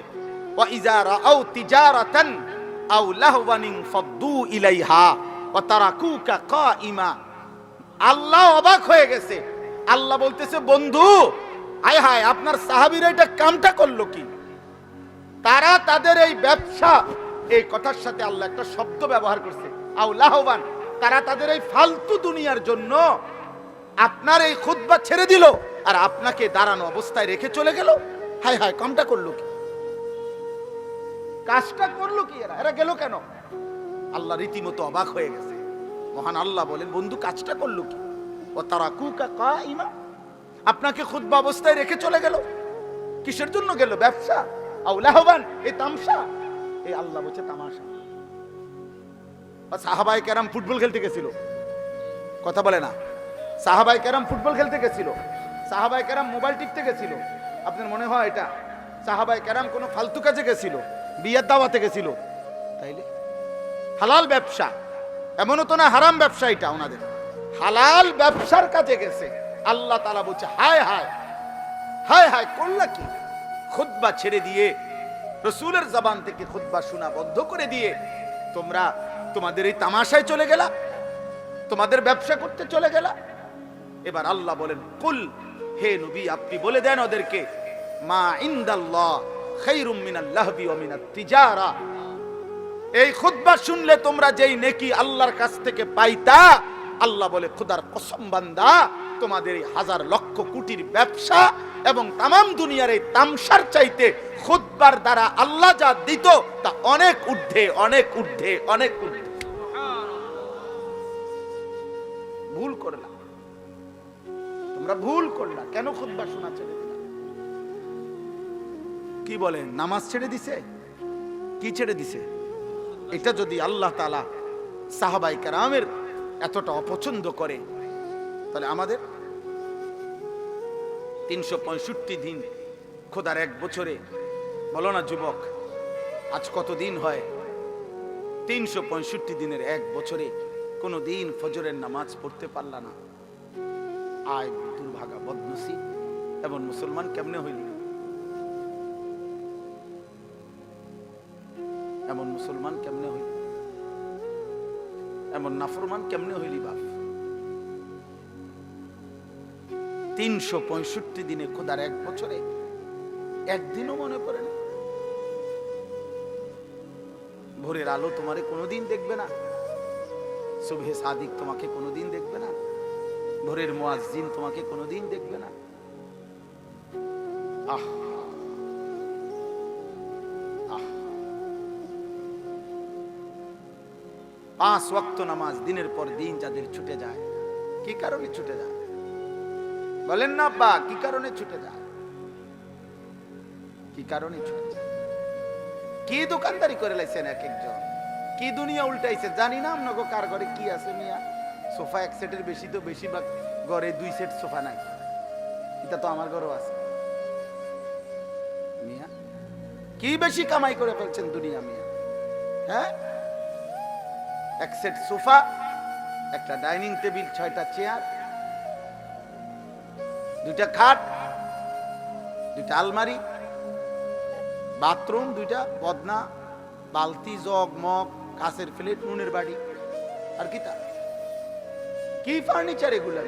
ওয়া ইজা রাআউ তিজারাতান আও লাহওয়ান ফাদ্দু ইলাইহা ওয়া তারাকুকা কাইমা। আল্লাহ অবাক হয়ে গেছে, আল্লাহ বলতেছে, বন্ধু হায় হায়, আপনার সাহাবীরা এটা কামটা করলো কি? তারা তাদের এই ব্যবসা, এই কথার সাথে আল্লাহ একটা শব্দ ব্যবহার করছে, আও লাহওয়ান, তারা তাদের এই ফালতু দুনিয়ার জন্য আপনার এই খুতবা ছেড়ে দিল আর আপনাকে দাঁড়ানো অবস্থায় রেখে চলে গেল। হায় হায়, কামটা করলো কি? কাজটা করলো কি? এরা গেল কেন? আল্লাহ রীতিমতো অবাক হয়ে গেছে। মহান আল্লাহ বলেন, বন্ধু কাজটা করলো কি? ও তারাকুকা কাইমা, আপনাকে খুতবা অবস্থায় রেখে চলে গেল। কিসের জন্য গেল? ব্যবসা। আও লাহওয়ান, এই তামসা, এই আল্লাহ বলছে তামাশা। সাহাবায়ে কেরাম ফুটবল খেলতে গেছিল, কথা বলে না, সাহাবায়ে কেরাম ফুটবল খেলতে গেছিল, সাহাবায়ে কেরাম মোবাইল টিপতে গেছিল। আপনার মনে হয় এটা সাহাবায়ে কেরাম কোনো ফালতু কাজে গেছিল, বিয়ের দাওয়াতে গেছিল? তাইলে হালাল ব্যবসা, এমনও তো না হারাম ব্যবসা, এটা ওনাদের হালাল ব্যবসার কাজে গেছে। আল্লাহ তাআলা বলছে, হায় হায় হায় হায়, করলা কি? খুতবা ছেড়ে দিয়ে, রাসূলের জবান থেকে খুতবা শোনা বন্ধ করে দিয়ে তোমরা তোমাদের এই তামাশায় চলে গেলা। তোমাদের ব্যবসা করতে চলে গেলা। এবার আল্লাহ বলেন, কুল, হে নবী আপনি বলে দেন ওদেরকে, মা ইনদাল্লাহ খায়রুম মিনাল লাহবি ওয়া মিনাত তিজারা। এই খুতবা শুনলে তোমরা যেই নেকি আল্লাহর কাছ থেকে পাইতা, আল্লাহ বলে খোদার কসম বান্দা, তোমাদের এই হাজার লক্ষ কোটির ব্যবসা এবং তামাম দুনিয়ার এই তামসার চাইতে খুতবার দ্বারা আল্লাহ যা দিত তা অনেক ঊর্ধ্বে, অনেক ঊর্ধ্বে, অনেক ঊর্ধ্বে। ভুল করলা তোমরা, ভুল করলা। কেন খুতবা শোনা ছেড়ে দিলা? কি বলেন, নামাজ ছেড়ে দিছে? কি ছেড়ে দিছে? এটা যদি আল্লাহ তাআলা সাহাবায়ে কেরামের এতটা অপছন্দ করে, তাহলে আমাদের 365 দিন খোদার এক বছরে, বলো না যুবক, আজ কত দিন হয়? 365 দিনের এক বছরে কোন দিন ফজরের নামাজ পড়তে পারলা না। আয় দুর্ভাগা, বদনসিব। এমন মুসলমান কেমনে হইল? এমন মুসলমান কেমনে হইল? এমন নাফরমান কেমনে হইলি বাপ? 365 দিনে খোদার এক বছরে একদিনও মনে পড়ে না। ভোরের আলো তোমারে কোনোদিন দেখবে না, সুবহে সাদিক তোমাকে কোনোদিন দেখবে না, ভোরের মুয়াজ্জিন তোমাকে কোনোদিন দেখবে না। আহ আহ 5 ওয়াক্ত নামাজ দিনের পর দিন যাদের ছুটে যায়, কি কারণে ছুটে যায়? বলেন না আব্বা, কি কারণে ছুটে যায়? কি কারণে ছুটে যায়? কি দোকানদারি করে লাইছেন এক একজন, কি দুনিয়া উল্টাইছে জানি না। আপনাকে কার ঘরে কি আছে মিয়া? সোফা এক সেটের বেশি তো বেশিরভাগ ঘরে 2 সেট সোফা নাই। এটা তো আমার ঘরেও আছে মিয়া। কি বেশি কামাই করে ফেলছেন দুনিয়া মিয়া? হ্যাঁ, এক সেট সোফা, একটা ডাইনিং টেবিল, 6টা চেয়ার, 2টা খাট, 2টা আলমারি, বাথরুম 2টা, বদনা, বালতি, জগ, মগ, কাঁচের প্লেট, নুনের বাড়ি, আর কি তা? কি ফার্নিচার এগুলা?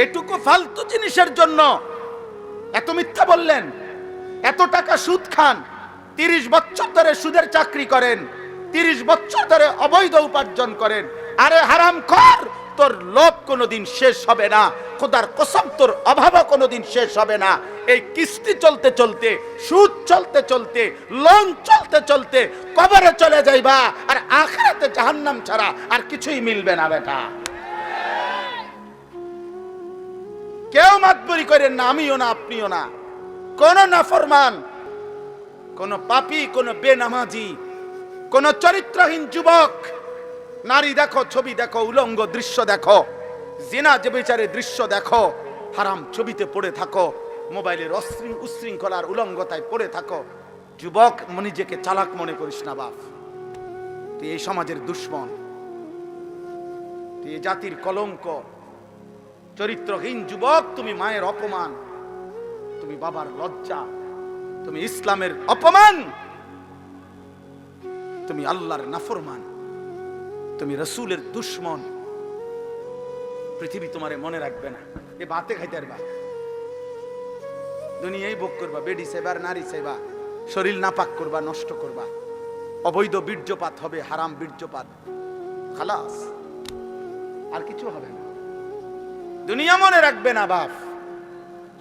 এটুকু ফালতু জিনিসের জন্য এত মিথ্যা বললেন, এত টাকা সুদ খান, 30 বছর ধরে সুদের চাকরি করেন, 30 বছর ধরে অবৈধ উপার্জন করেন। আরে হারামখোর, তোর লোভ কোনোদিন শেষ হবে না, খোদার কসম তোর অভাবও কোনোদিন শেষ হবে না। এই কিস্তি চলতে চলতে, সুদ চলতে চলতে, লোন চলতে চলতে কবরে চলে যাইবা, আর আখিরাতে জাহান্নাম ছাড়া আর কিছুই মিলবে না বেটা। কেউ মাতবরি করেন না, আমিও না, আপনিও না। কোন নাফরমান, কোন পাপী, কোন বেনামাজি, কোন চরিত্রহীন যুবক, নারী দেখো, ছবি দেখো, উলঙ্গ দৃশ্য দেখো, জিনা যে বিচারে দৃশ্য দেখো, হারাম ছবিতে পড়ে থাকো, মোবাইলের উশৃঙ্খলার উলঙ্গতায় পড়ে থাকো, যুবক নিজেকে চালাক মনে করিস না বাপ। তুই এই সমাজের দুশ্মন, তুই এই জাতির কলঙ্ক। চরিত্রহীন যুবক, তুমি মায়ের অপমান, তুমি বাবার লজ্জা, তুমি ইসলামের অপমান, তুমি আল্লাহর নাফরমান, তুমি রাসূলের দুশ্মন। পৃথিবী তোমারে মনে রাখবে না। এ ভাতে খাইতে পারবা, দুনিয়ায় ভোগ করবা, বেডি সেবার, নারী সেবা, শরীর নাপাক করবা, নষ্ট করবা, অবৈধ বীর্যপাত হবে, হারাম বীর্যপাত, খালাস, আর কিছু হবে না। দুনিয়া মনে রাখবে না বাপ।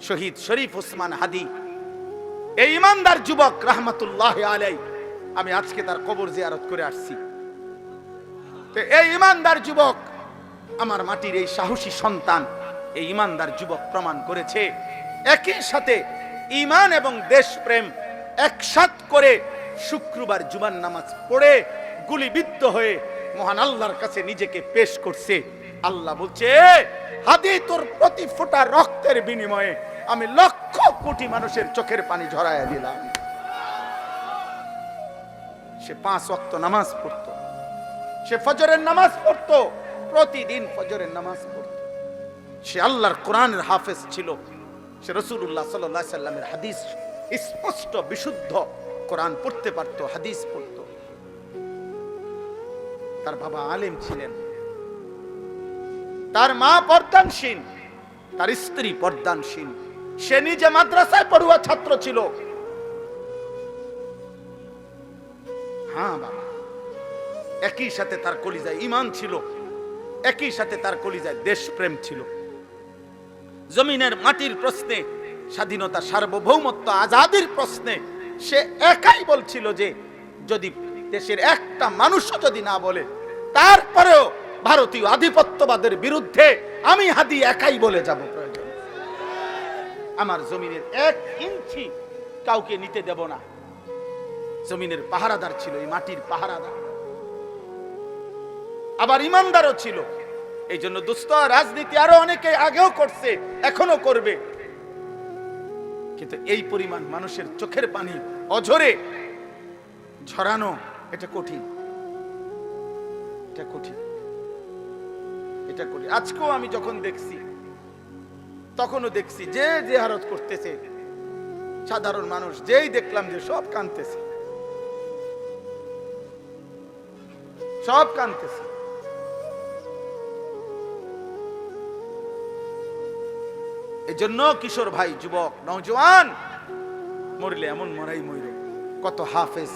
শহীদ শরীফ ওসমান হাদি, এই ইমানদার যুবক রাহমাতুল্লাহ আলাইহি, আমি আজকে তার কবর জিয়ারত করে আসছি। এই ইমানদার যুবক, আমার মাটির এই সাহসী সন্তান, এই ইমানদার যুবক প্রমাণ করেছে একই সাথে ঈমান এবং দেশপ্রেম একসাথ করে শুক্রবার জুমার নামাজ পড়ে গুলিবিদ্ধ হয়ে মহান আল্লাহর কাছে নিজেকে পেশ করছে। আল্লাহ বলছে, হাদি তোর প্রতি ফোঁটা রক্তের বিনিময়ে আমি লক্ষ কোটি মানুষের চোখের পানি ঝরাইয়া দিলাম। সে 5 ওয়াক্ত নামাজ পড়তো, সে ফজরের নামাজ পড়তো, প্রতিদিন ফজরের নামাজ পড়তো, সে আল্লাহর কোরআনের হাফেজ ছিল, সে রাসূলুল্লাহ সাল্লাল্লাহু আলাইহি সাল্লামের হাদিস স্পষ্ট বিশুদ্ধ কোরআন পড়তে পারতো, হাদিস পড়তো। তার বাবা আলেম ছিলেন, তার মা পর্দানশীল, তার স্ত্রী পর্দানশীল, সে নিজে মাদ্রাসায় পড়ুয়া ছাত্র ছিল। হ্যাঁ বাবা, একই সাথে তার কলিজায় ঈমান ছিল, একই সাথে তার কলিজায় দেশপ্রেম ছিল। জমিনের মাটির প্রশ্নে, স্বাধীনতা, সার্বভৌমত্ব, আজাদির প্রশ্নে সে একাই বলছিল যে যদি দেশের একটা মানুষও যদি না বলে, তারপরেও ভারতীয় আধিপত্যবাদের বিরুদ্ধে আমি হাদি একাই বলে যাব, প্রয়োজন আমার জমিনের 1 ইঞ্চি কাউকে নিতে দেব না। জমিনের পাহারাদার ছিল, এই মাটির পাহারাদার, আবার ইমানদারও ছিল। এই জন্য দুস্থ রাজনীতি আরো অনেকে আগেও করছে, এখনো করবে, কিন্তু এই পরিমাণ মানুষের চোখের পানি অঝরে ঝরানো এটা কঠিন, এটা কঠিন, এটা কঠিন। আজকেও আমি যখন দেখছি, তখনও দেখছি যে জিয়ারত করতেছে সাধারণ মানুষ, যেই দেখলাম যে সব কাঁদতেছে, সব কাঁদতেছে। এই জন্য কিশোর ভাই, যুবক, নওজওয়ান, মরলে এমন মরাই মইর। কত হাফেজ,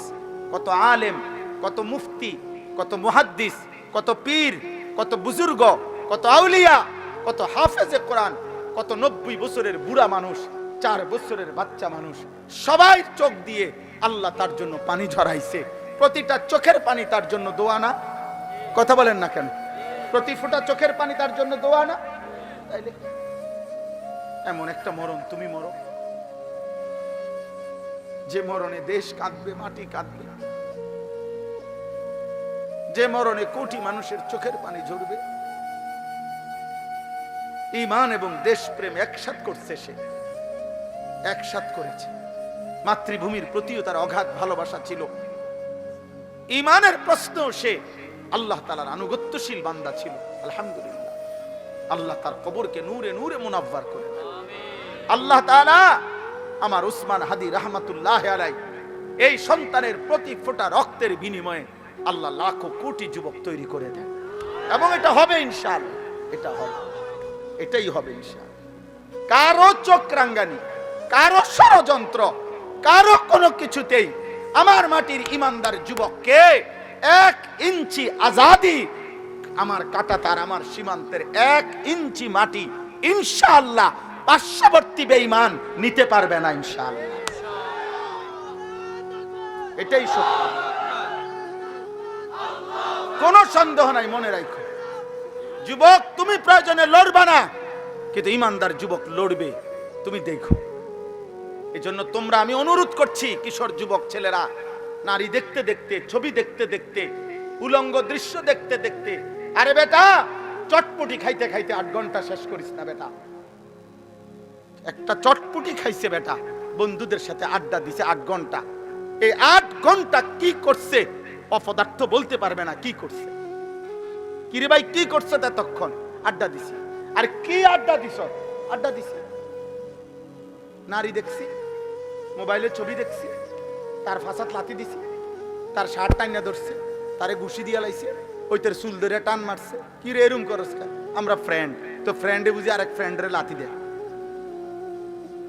কত আলেম, কত মুফতি, কত মুহাদ্দিস, কত পীর, কত বুজুর্গ, কত আউলিয়া, কত হাফেজে কোরআন, কত 90 বছরের বুড়া মানুষ, 4 বছরের বাচ্চা মানুষ, সবাই চোখ দিয়ে আল্লাহ তার জন্য পানি ঝরাইছে। প্রতিটা চোখের পানি তার জন্য দোয়া না? কথা বলেন না কেন? প্রতি ফোঁটা চোখের পানি তার জন্য দোয়া না? তাইলে এমন একটা মরণ তুমি মরো, যে মরণে দেশ কাঁদবে, মাটি কাঁদবে, যে মরণে কোটি মানুষের চোখের পানি ঝরবে। ঈমান এবং দেশপ্রেম একসাথ করছে, সে একসাথ করেছে। মাতৃভূমির প্রতিও তার অগাধ ভালোবাসা ছিল। ঈমানের প্রশ্ন, সে আল্লাহ তাআলার আনুগত্যশীল বান্দা ছিল। আলহামদুলিল্লাহ, আল্লাহ তার কবরকে নূরে নূরে মুনাব্বার করে দেন। আল্লাহ তাআলা আমার উসমান হাদি রাহমাতুল্লাহ আলাইহি এই সন্তানের প্রতি ফোঁটা রক্তের বিনিময়ে আল্লাহ লাখো কোটি যুবক তৈরি করে দেন, এবং এটা হবে ইনশাআল্লাহ, এটা হবে, এটাই হবে ইনশাআল্লাহ। কারো চোখ রাঙ্গানি, কারো ষড়যন্ত্র, কারো কোনো কিছুতেই আমার মাটির ইমানদার যুবককে 1 ইঞ্চি আজাদি, আমার কাঁটাতার, আমার সীমান্তের 1 ইঞ্চি মাটি ইনশাআল্লাহ পার্শ্ববর্তী বেঈমান নিতে পারবে না ইনশাআল্লাহ। এটাই সত্য, কোনো সন্দেহ নাই। মনে রাখো যুবক, তুমি প্রয়োজনে লড়বা না, কিন্তু ইমানদার যুবক লড়বে, তুমি দেখো। এজন্য তোমরা, আমি অনুরোধ করছি, কিশোর যুবক ছেলেরা, নারী দেখতে দেখতে, ছবি দেখতে দেখতে, উলঙ্গ দৃশ্য দেখতে দেখতে, আরে বেটা, চটপটি খাইতে খাইতে 8 ঘন্টা শেষ করিস না বেটা। একটা চটপটি খাইছে বেটা, বন্ধুদের সাথে আড্ডা দিছে 8 ঘন্টা। এই 8 ঘন্টা কি করছে অপদার্থ বলতে পারবে না কি করছে। কিরে ভাই, কি করছে ততক্ষণ? আড্ডা দিছি। আর কি আড্ডা দিছ? আড্ডা দিছি, নারী দেখছি, মোবাইলে ছবি দেখছি, তার ফাঁসাত লাথি দিছি, তার শার্ট টাইনা ধরছে, তারে ঘুষি দিয়া লাইছে, ওইটার চুল ধরে টান মারছে। কি রে এরম করস? আমরা ফ্রেন্ড, তো ফ্রেন্ডে বুঝি আরেক ফ্রেন্ডরে লাথি দেয়,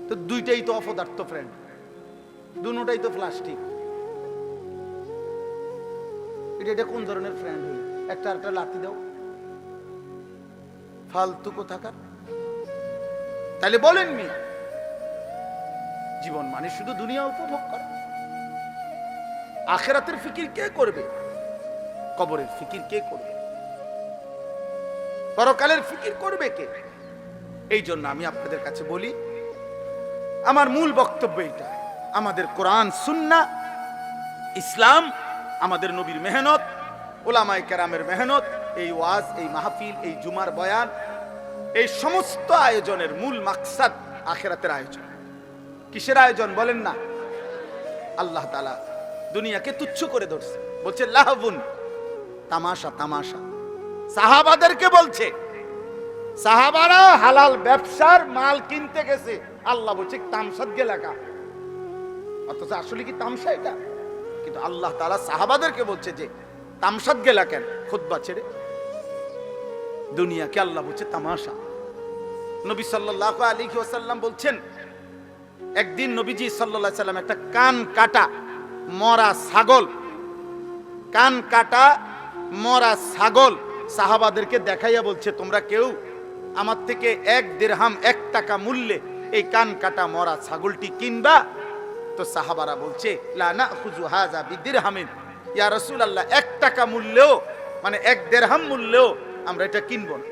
তো দুইটাই তো অপদার্থ ফ্রেন্ড, দুটাই তো প্লাস্টিক। এটা কোন ধরনের ফ্রেন্ড হইল? একটা আরেকটা লাথি দাও, ফালতু কোথাকার। তাহলে বলেন মি, জীবন মানে শুধু দুনিয়া উপভোগ করা? আখিরাতের ফিকির কে করবে? কবরের ফিকির কে করবে? পরকালের ফিকির করবে কে? এই জন্য আমি আপনাদের কাছে বলি, আমার মূল বক্তব্য এটা, আমাদের কোরআন সুন্নাহ ইসলাম, আমাদের নবীর মেহনত, ওলামায়ে কেরামের মেহনত, এই ওয়াজ, এই মাহফিল, এই জুমার বয়ান, এই সমস্ত আয়োজনের মূল মাকসাদ আখিরাতের আয়োজন। কিসের আয়োজন বলেন না? আল্লাহ তাআলা দুনিয়াকে তুচ্ছ করে ধরছে, বলছে লাহবুন, তামাশা, তামাশা। সাহাবাদেরকে বলছে, সাহাবারা হালাল ব্যবসার মাল কিনতে গেছে, আল্লাহ বলছে তামসাদ গেলাকা। অথচ আসলে কি তামসা এটা? কিন্তু আল্লাহ তাআলা সাহাবাদেরকে বলছে যে তামসাদ গেলা কেন খুতবা ছেড়ে? দুনিয়াকে আল্লাহ বলছে তামাশা। নবী সাল্লাল্লাহু আলাইহি ওয়াসাল্লাম বলছেন, একদিন নবীজি সাল্লাল্লাহু আলাইহি সাল্লাম একটা কান কাটা মরা ছাগল, কান কাটা মরা ছাগল সাহাবাদেরকে দেখাইয়া বলছে, তোমরা কেউ আমার থেকে 1 দিরহাম 1 টাকা মূল্যে এই কান কাটা মরা ছাগলটি কিনবা? তো সাহাবারা বলছে, লা নাখুযু হাযা বিদিরহামিন, ইয়া রাসূলুল্লাহ 1 টাকা মূল্যেও, মানে 1 দিরহাম মূল্যেও আমরা এটা কিনবো না।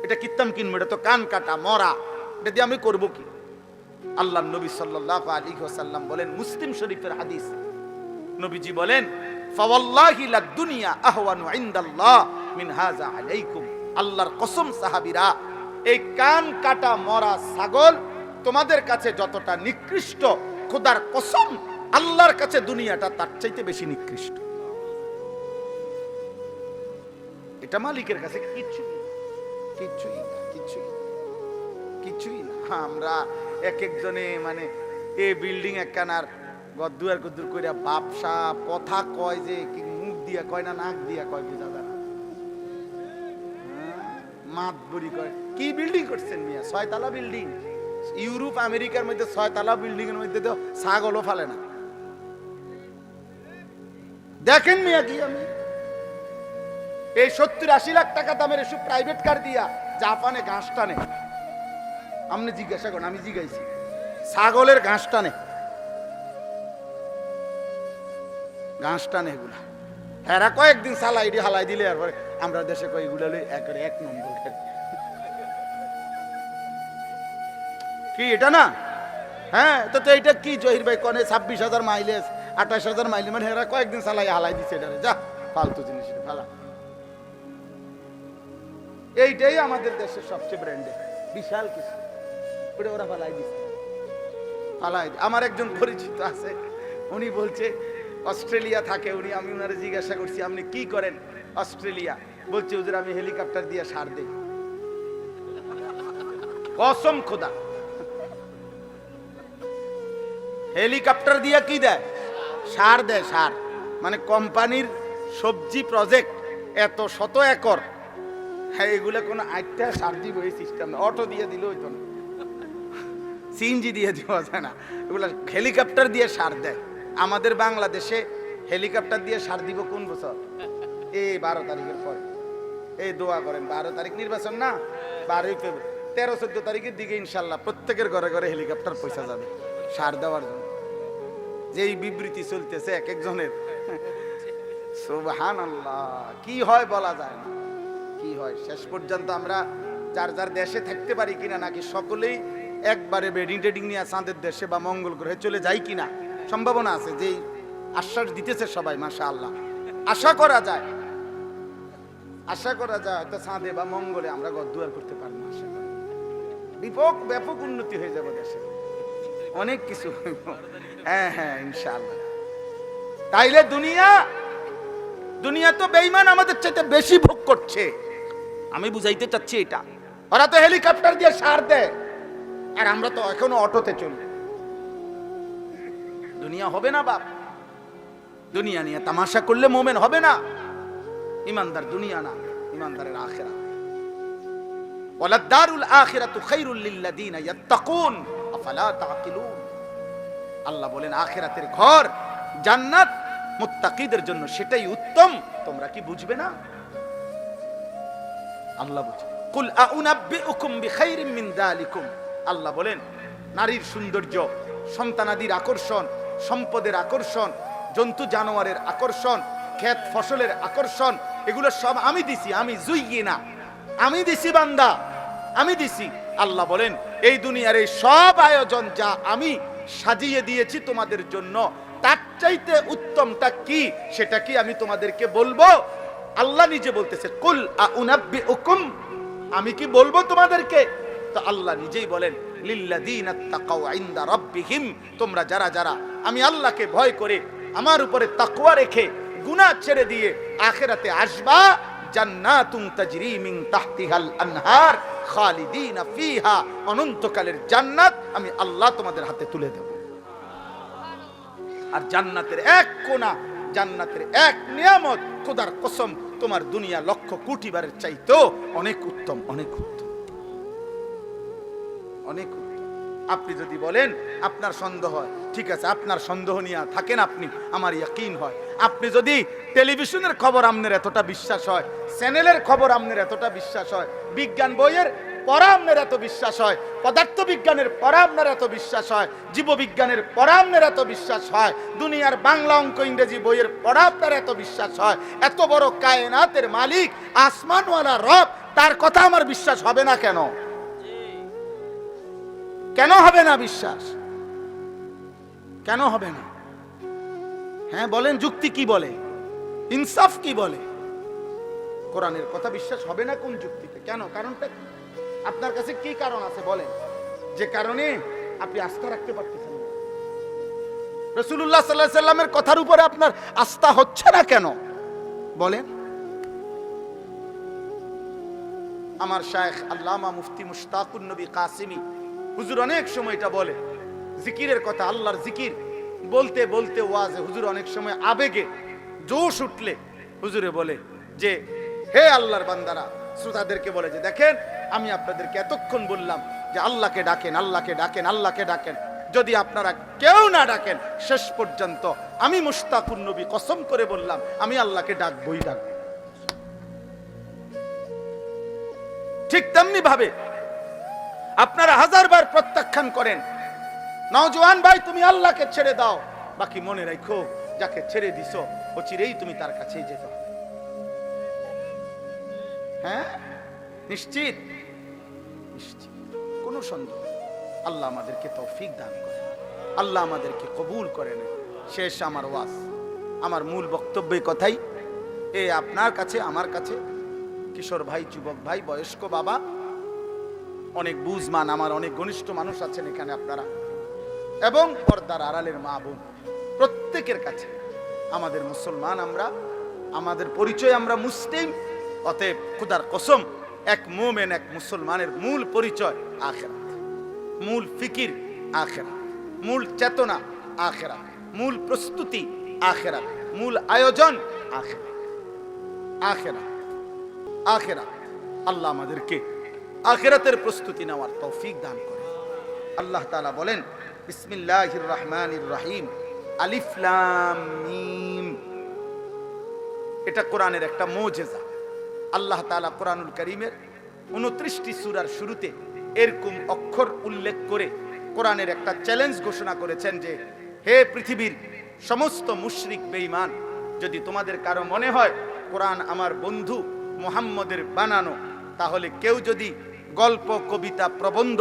এটা কিত্তাম কিনবো? এটা তো কান কাটা মরা, এটা দিয়ে আমি করব কি? আল্লাহর নবী সাল্লাল্লাহু আলাইহি ওয়াসাল্লাম বলেন, মুসলিম শরীফের হাদিস, নবীজি বলেন, ফাওয়াল্লাহি লাদ দুনিয়া আহওয়ানু ইনদাল্লাহ মিন হাযা আলাইকুম। আল্লাহর কসম সাহাবীরা, এই কান কাটা মরা ছাগল তোমাদের কাছে যতটা নিকৃষ্ট, খোদার কসম আল্লাহর কাছে দুনিয়াটা তার চাইতে বেশি নিকৃষ্ট। এটা মালিকের কাছে কিছুই না। আমরা এক একজনে মানে এই বিল্ডিং একখানার গদ্দুয়ার গদ্দুর কইরা বাপসা কথা কয়, যে কি মুখ দিয়া কয় না নাক দিয়া কয় বুঝা যায় না, মাত বড়ি কয়। কি বিল্ডিং করছেন মিয়া? 6 তলা বিল্ডিং। ইউরোপ আমেরিকার মধ্যে 6 তলা বিল্ডিং এর মধ্যে তো ছাগলও ফালে না। দেখেন মিয়া, কি আমি এই 70-80 লাখ টাকা দামের এসব প্রাইভেট কার দিয়া জাপানে ঘাস টানে। আপনি জিজ্ঞাসা করেন, আমি জিজ্ঞাসি, ছাগলের ঘাস টানে, ঘাস টানে এগুলা। এরা কয়েকদিন সালাইডি হালাই দিলে আর পরে আমরা দেশে কয় এগুলা একেবারে 1 নম্বর। কি এটা না? হ্যাঁ, তো এইটা কি জহির ভাই কনে 26,000 মাইলেজ 28,000 মাইলেজ, মানে এরা কয়েকদিন চালাই হালাই দিচ্ছে এটা, যা ফালতু জিনিস ফালা। এইটাই আমাদের দেশের সবচেয়ে ব্র্যান্ডেড বিশাল কিছু, ওটা ওরা ফালাই দিচ্ছে, ফালাই। আমার একজন পরিচিত আছে, উনি বলছে অস্ট্রেলিয়া থাকে উনি, আমি ওনারে জিজ্ঞাসা করছি আপনি কি করেন অস্ট্রেলিয়া? বলছে হুজুর আমি হেলিকপ্টার দিয়ে সার দেই। কসম খোদা, হেলিকপ্টার দিয়ে কি দেয়? সার দেয়, সার। মানে কোম্পানির সবজি প্রজেক্ট এত শত একর, হ্যাঁ এগুলো কোনো 8টা সার দিব এই সিস্টেম না, অটো দিয়ে দিলে হইতো না, সিএনজি দিয়ে দেওয়া যায় না, এগুলো হেলিকপ্টার দিয়ে সার দেয়। আমাদের বাংলাদেশে হেলিকপ্টার দিয়ে সার দিব কোন বছর? এই 12 তারিখের পরে। এই দোয়া করেন, 12 তারিখ নির্বাচন না, 12ই ফেব্রুয়ারি, 13-14 তারিখের দিকে ইনশাল্লাহ প্রত্যেকের ঘরে ঘরে হেলিকপ্টার পয়সা যাবে সার দেওয়ার জন্য। যেই বিবৃতি চলতেছে এক একজনের, সুবহানাল্লাহ, কি হয় বলা যায় না, কি হয়। শেষ পর্যন্ত আমরা যার যার দেশে থাকতে পারি কিনা, নাকি সকলেই একবারে বেডিং টেডিং নিয়ে চাঁদের দেশে বা মঙ্গল গ্রহে চলে যাই কিনা, সম্ভাবনা আছে। যেই আশ্বাস দিতেছে সবাই, মাশাআল্লাহ, আশা করা যায় হয়তো চাঁদে বা মঙ্গলে আমরা গদ্দুয়ার করতে পারবো। আশা করি ব্যাপক উন্নতি হয়ে যাবে দেশে, অনেক কিছু হইব। হ্যাঁ ইনশাআল্লাহ। তাইলে দুনিয়া তো বেঈমান আমাদের চাইতে বেশি ভোগ করছে। আমি বুঝাইতে চাচ্ছি এটা, ওরা তো হেলিকপ্টার দিয়ে সার দেয়, আর আমরা তো এখনো অটোতে চলি। দুনিয়া হবে না বাপ, দুনিয়া নিয়ে তামাশা করলে মোমেন হবে না। ইমানদার দুনিয়া না, ইমানদারের আখিরাত। ওয়ালাদ দারুল আখিরাতু খায়রুল লিল্লাযিনা ইয়াত্তাকুন আফালা তাকিলুন। আল্লাহ বলেন আখিরাতের ঘর জান্নাত মুত্তাকিদের জন্য সেটাই উত্তম, তোমরা কি বুঝবে না? আল্লাহ বলেন কুল আউনাব্বিউকুম বিখাইরিম মিন যালিকুম। আল্লাহ বলেন নারীর সৌন্দর্য, সন্তানাদির আকর্ষণ, সম্পদের আকর্ষণ, জন্তু জানোয়ারের আকর্ষণ, ক্ষেত ফসলের আকর্ষণ, এগুলো সব আমি দিছি। আমি জুইয়িনা, আমি দিছি বান্দা, আমি দিছি। আল্লাহ বলেন এই দুনিয়ার এই সব আয়োজন যা আমি সাজিয়ে দিয়েছি তোমাদের জন্য, তার চাইতে উত্তমটা কি সেটা কি আমি তোমাদেরকে বলবো? আল্লাহ নিজে বলতেছে কুল আউনাব্বিউকুম, আমি কি বলবো তোমাদেরকে? তো আল্লাহ নিজেই বলেন লিল্লাযিনা তাকাউ ইনদা রাব্বিহিম, তোমরা যারা যারা আমি আল্লাহকে ভয় করে আমার উপরে তাকওয়া রেখে গুনাহ ছেড়ে দিয়ে আখিরাতে আসবা, জান্নাতুন তাজরি মিন তাহতিহাল আনহার খালিদিনা ফিহা, অনন্তকালের জান্নাত আমি আল্লাহ তোমাদের হাতে তুলে দেব। আর জান্নাতের এক কোণা, জান্নাতের এক নিয়ামত, খোদার কসম তোমার দুনিয়া লক্ষ কোটি বারের চাইতেও অনেক উত্তম, অনেক উত্তম, অনেক উত্তম। আপনি যদি বলেন আপনার সন্দেহ হয়, ঠিক আছে, আপনার সন্দেহ নিয়ে থাকেন আপনি, আমার ইয়াকিন হয়। আপনি যদি টেলিভিশনের খবর আপনার এতটা বিশ্বাস হয়, চ্যানেলের খবর আপনার এতটা বিশ্বাস হয়, বিজ্ঞান বইয়ের পড়া আপনার এত বিশ্বাস হয়, পদার্থ বিজ্ঞানের পড়া আপনার এত বিশ্বাস হয়, জীববিজ্ঞানের পড়া আপনার এত বিশ্বাস হয়, দুনিয়ার বাংলা অঙ্ক ইংরেজি বইয়ের পড়া আপনার এত বিশ্বাস হয়, এত বড় কায়নাতের মালিক আসমানওয়ালা রব, তার কথা আমার বিশ্বাস হবে না কেন? কেন হবে না বিশ্বাস? কেন হবে না? হ্যাঁ বলেন, যুক্তি কি বলে, ইনসাফ কি বলে? কোরআনের কথা বিশ্বাস হবে না কোন যুক্তিতে? কেন? কারণটা কি? আপনার কাছে কি কারণ আছে বলেন, যে কারণে আপনি আস্থা রাখতে পারতেছেন না? রাসূলুল্লাহ সাল্লাল্লাহু আলাইহি সাল্লামের কথার উপরে আপনার আস্থা হচ্ছে না কেন বলেন? আমার শায়েখ আল্লামা মুফতি মুশতাকুন নবী কাসিমি হুজুর অনেক সময় এটা বলে, জিকিরের কথা, আল্লাহর জিকির বলতে বলতে ওয়াজে হুজুর অনেক সময় আবেগে জোশ উঠলে হুজুরে বলে যে, হে আল্লাহর বান্দারা, শ্রোতাদেরকে বলে যে, দেখেন আমি আপনাদেরকে এতক্ষণ বললাম যে আল্লাহকে ডাকেন, আল্লাহকে ডাকেন, আল্লাহকে ডাকেন, যদি আপনারা কেউ না ডাকেন শেষ পর্যন্ত আমি মুশতাকুন নবী কসম করে বললাম আমি আল্লাহকে ডাকবই ডাকবো। ঠিক তেমনি ভাবে আপনারা হাজারবার প্রত্যাখ্যান করেন, নওজোয়ান ভাই তুমি আল্লাহকে ছেড়ে দাও, বাকি মনে রাখো যাকে ছেড়ে দিছো ও চিরেই তুমি তার কাছেই যেতে হবে। হ্যাঁ, নিশ্চিত, নিশ্চিত, কোনো সন্দেহ। আল্লাহ আমাদেরকে তৌফিক দান করে, আল্লাহ আমাদেরকে কবুল করে নেয়। শেষ আমার ওয়াজ, আমার মূল বক্তব্য কথাই, এ আপনার কাছে, আমার কাছে, কিশোর ভাই, যুবক ভাই, বয়স্ক বাবা, অনেক বুঝমান আমার অনেক ঘনিষ্ঠ মানুষ আছেন এখানে আপনারা, এবং পর্দার আড়ালের মা বোন, প্রত্যেকের কাছে আমাদের মুসলমান, আমরা, আমাদের পরিচয় আমরা মুসলিম, অতএব খোদার কসম এক মুমিন, এক মুসলমানের মূল পরিচয় আখিরাত, মূল ফিকির আখিরাত, মূল চেতনা আখিরাত, মূল প্রস্তুতি আখিরাত, মূল আয়োজন আখিরাত, আখিরাত, আখিরাত। আল্লাহ আমাদেরকে আখিরাতের প্রস্তুতি নেওয়ার তৌফিক দান করে। আল্লাহ তাআলা বলেন, বিসমিল্লাহির রহমানির রহিম, আলিফ লাম মিম। এটা কোরআনের একটা মুজিজা। আল্লাহ তাআলা কোরআনুল কারীমের 29টি সূরার শুরুতে এরকম অক্ষর উল্লেখ করে কোরআনের একটা চ্যালেঞ্জ ঘোষণা করেছেন যে, হে পৃথিবীর সমস্ত মুশরিক বেঈমান, যদি তোমাদের কারো মনে হয় কোরআন আমার বন্ধু মুহাম্মদের বানানো, তাহলে কেউ যদি গল্প, কবিতা, প্রবন্ধ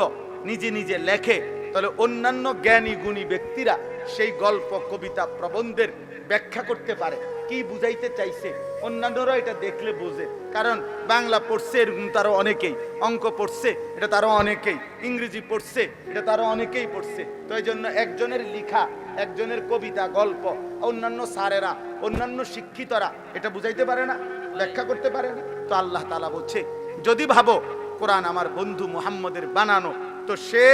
নিজে নিজে লেখে, তাহলে অন্যান্য জ্ঞানী গুণী ব্যক্তিরা সেই গল্প, কবিতা, প্রবন্ধের ব্যাখ্যা করতে পারে, কি বুঝাইতে চাইছে, অন্যান্যরা এটা দেখলে বোঝে। কারণ বাংলা পড়ছে এরকম তারও অনেকেই, অঙ্ক পড়ছে এটা তারও অনেকেই, ইংরেজি পড়ছে এটা তারও অনেকেই পড়ছে। তো এই জন্য একজনের লিখা, একজনের কবিতা, গল্প, অন্যান্য স্যারেরা, অন্যান্য শিক্ষিতরা এটা বুঝাইতে পারে না, ব্যাখ্যা করতে পারে না। তো আল্লাহ তাআলা বলছে, যদি ভাবো কোরআন আমার বন্ধু মুহাম্মদের বানানো, তো সে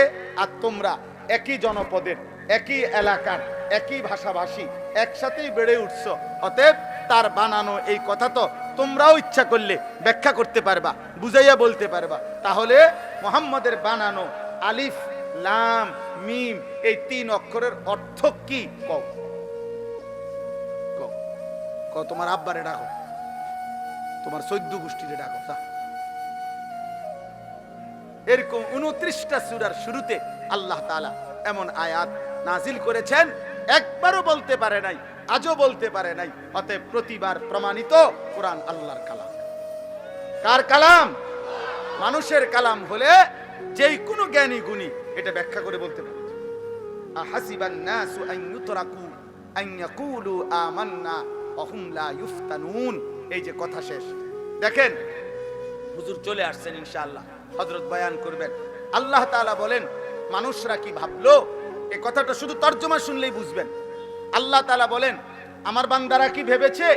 আর তোমরা একই জনপদের, একই এলাকার, একই ভাষাভাষী, একসাথেই বেড়ে উঠছো, অতএব তার বানানো এই কথা তো তোমরাও ইচ্ছা করলে ব্যাখ্যা করতে পারবা, বুঝাইয়া বলতে পারবা। তাহলে মুহাম্মদের বানানো আলিফ লাম মিম এই 3 অক্ষরের অর্থ কি? কও কও কও, তোমার আব্বারে ডাকো, তোমার 14 গোষ্ঠীরে ডাকো। এরকম 29টা সূরার শুরুতে আল্লাহ তাআলা এমন আয়াত নাজিল করেছেন, একবারও বলতে পারে নাই, আজও বলতে পারে নাই। অতএব প্রতিবার প্রমাণিত কোরআন আল্লাহর কালাম। কার কালাম? মানুষের কালাম হলে যেই কোনো জ্ঞানী গুণী এটা ব্যাখ্যা করে বলতে পারে। আহাসিবান নাসু আন ইউতরাকু আন ইয়াকুলু আমান্না ওয়া হুম লা ইফতানুন। এই যে কথা শেষ, দেখেন হুজুর চলে আসছেন, ইনশাআল্লাহ হযরত বয়ান করবেন। আল্লাহ তাআলা বলেন, মানুষরা কি ভাবলো? এই কথাটা শুধু তর্জমা শুনলেই বুঝবেন। আল্লাহ তাআলা বলেন, আমার বান্দারা কি ভেবেছে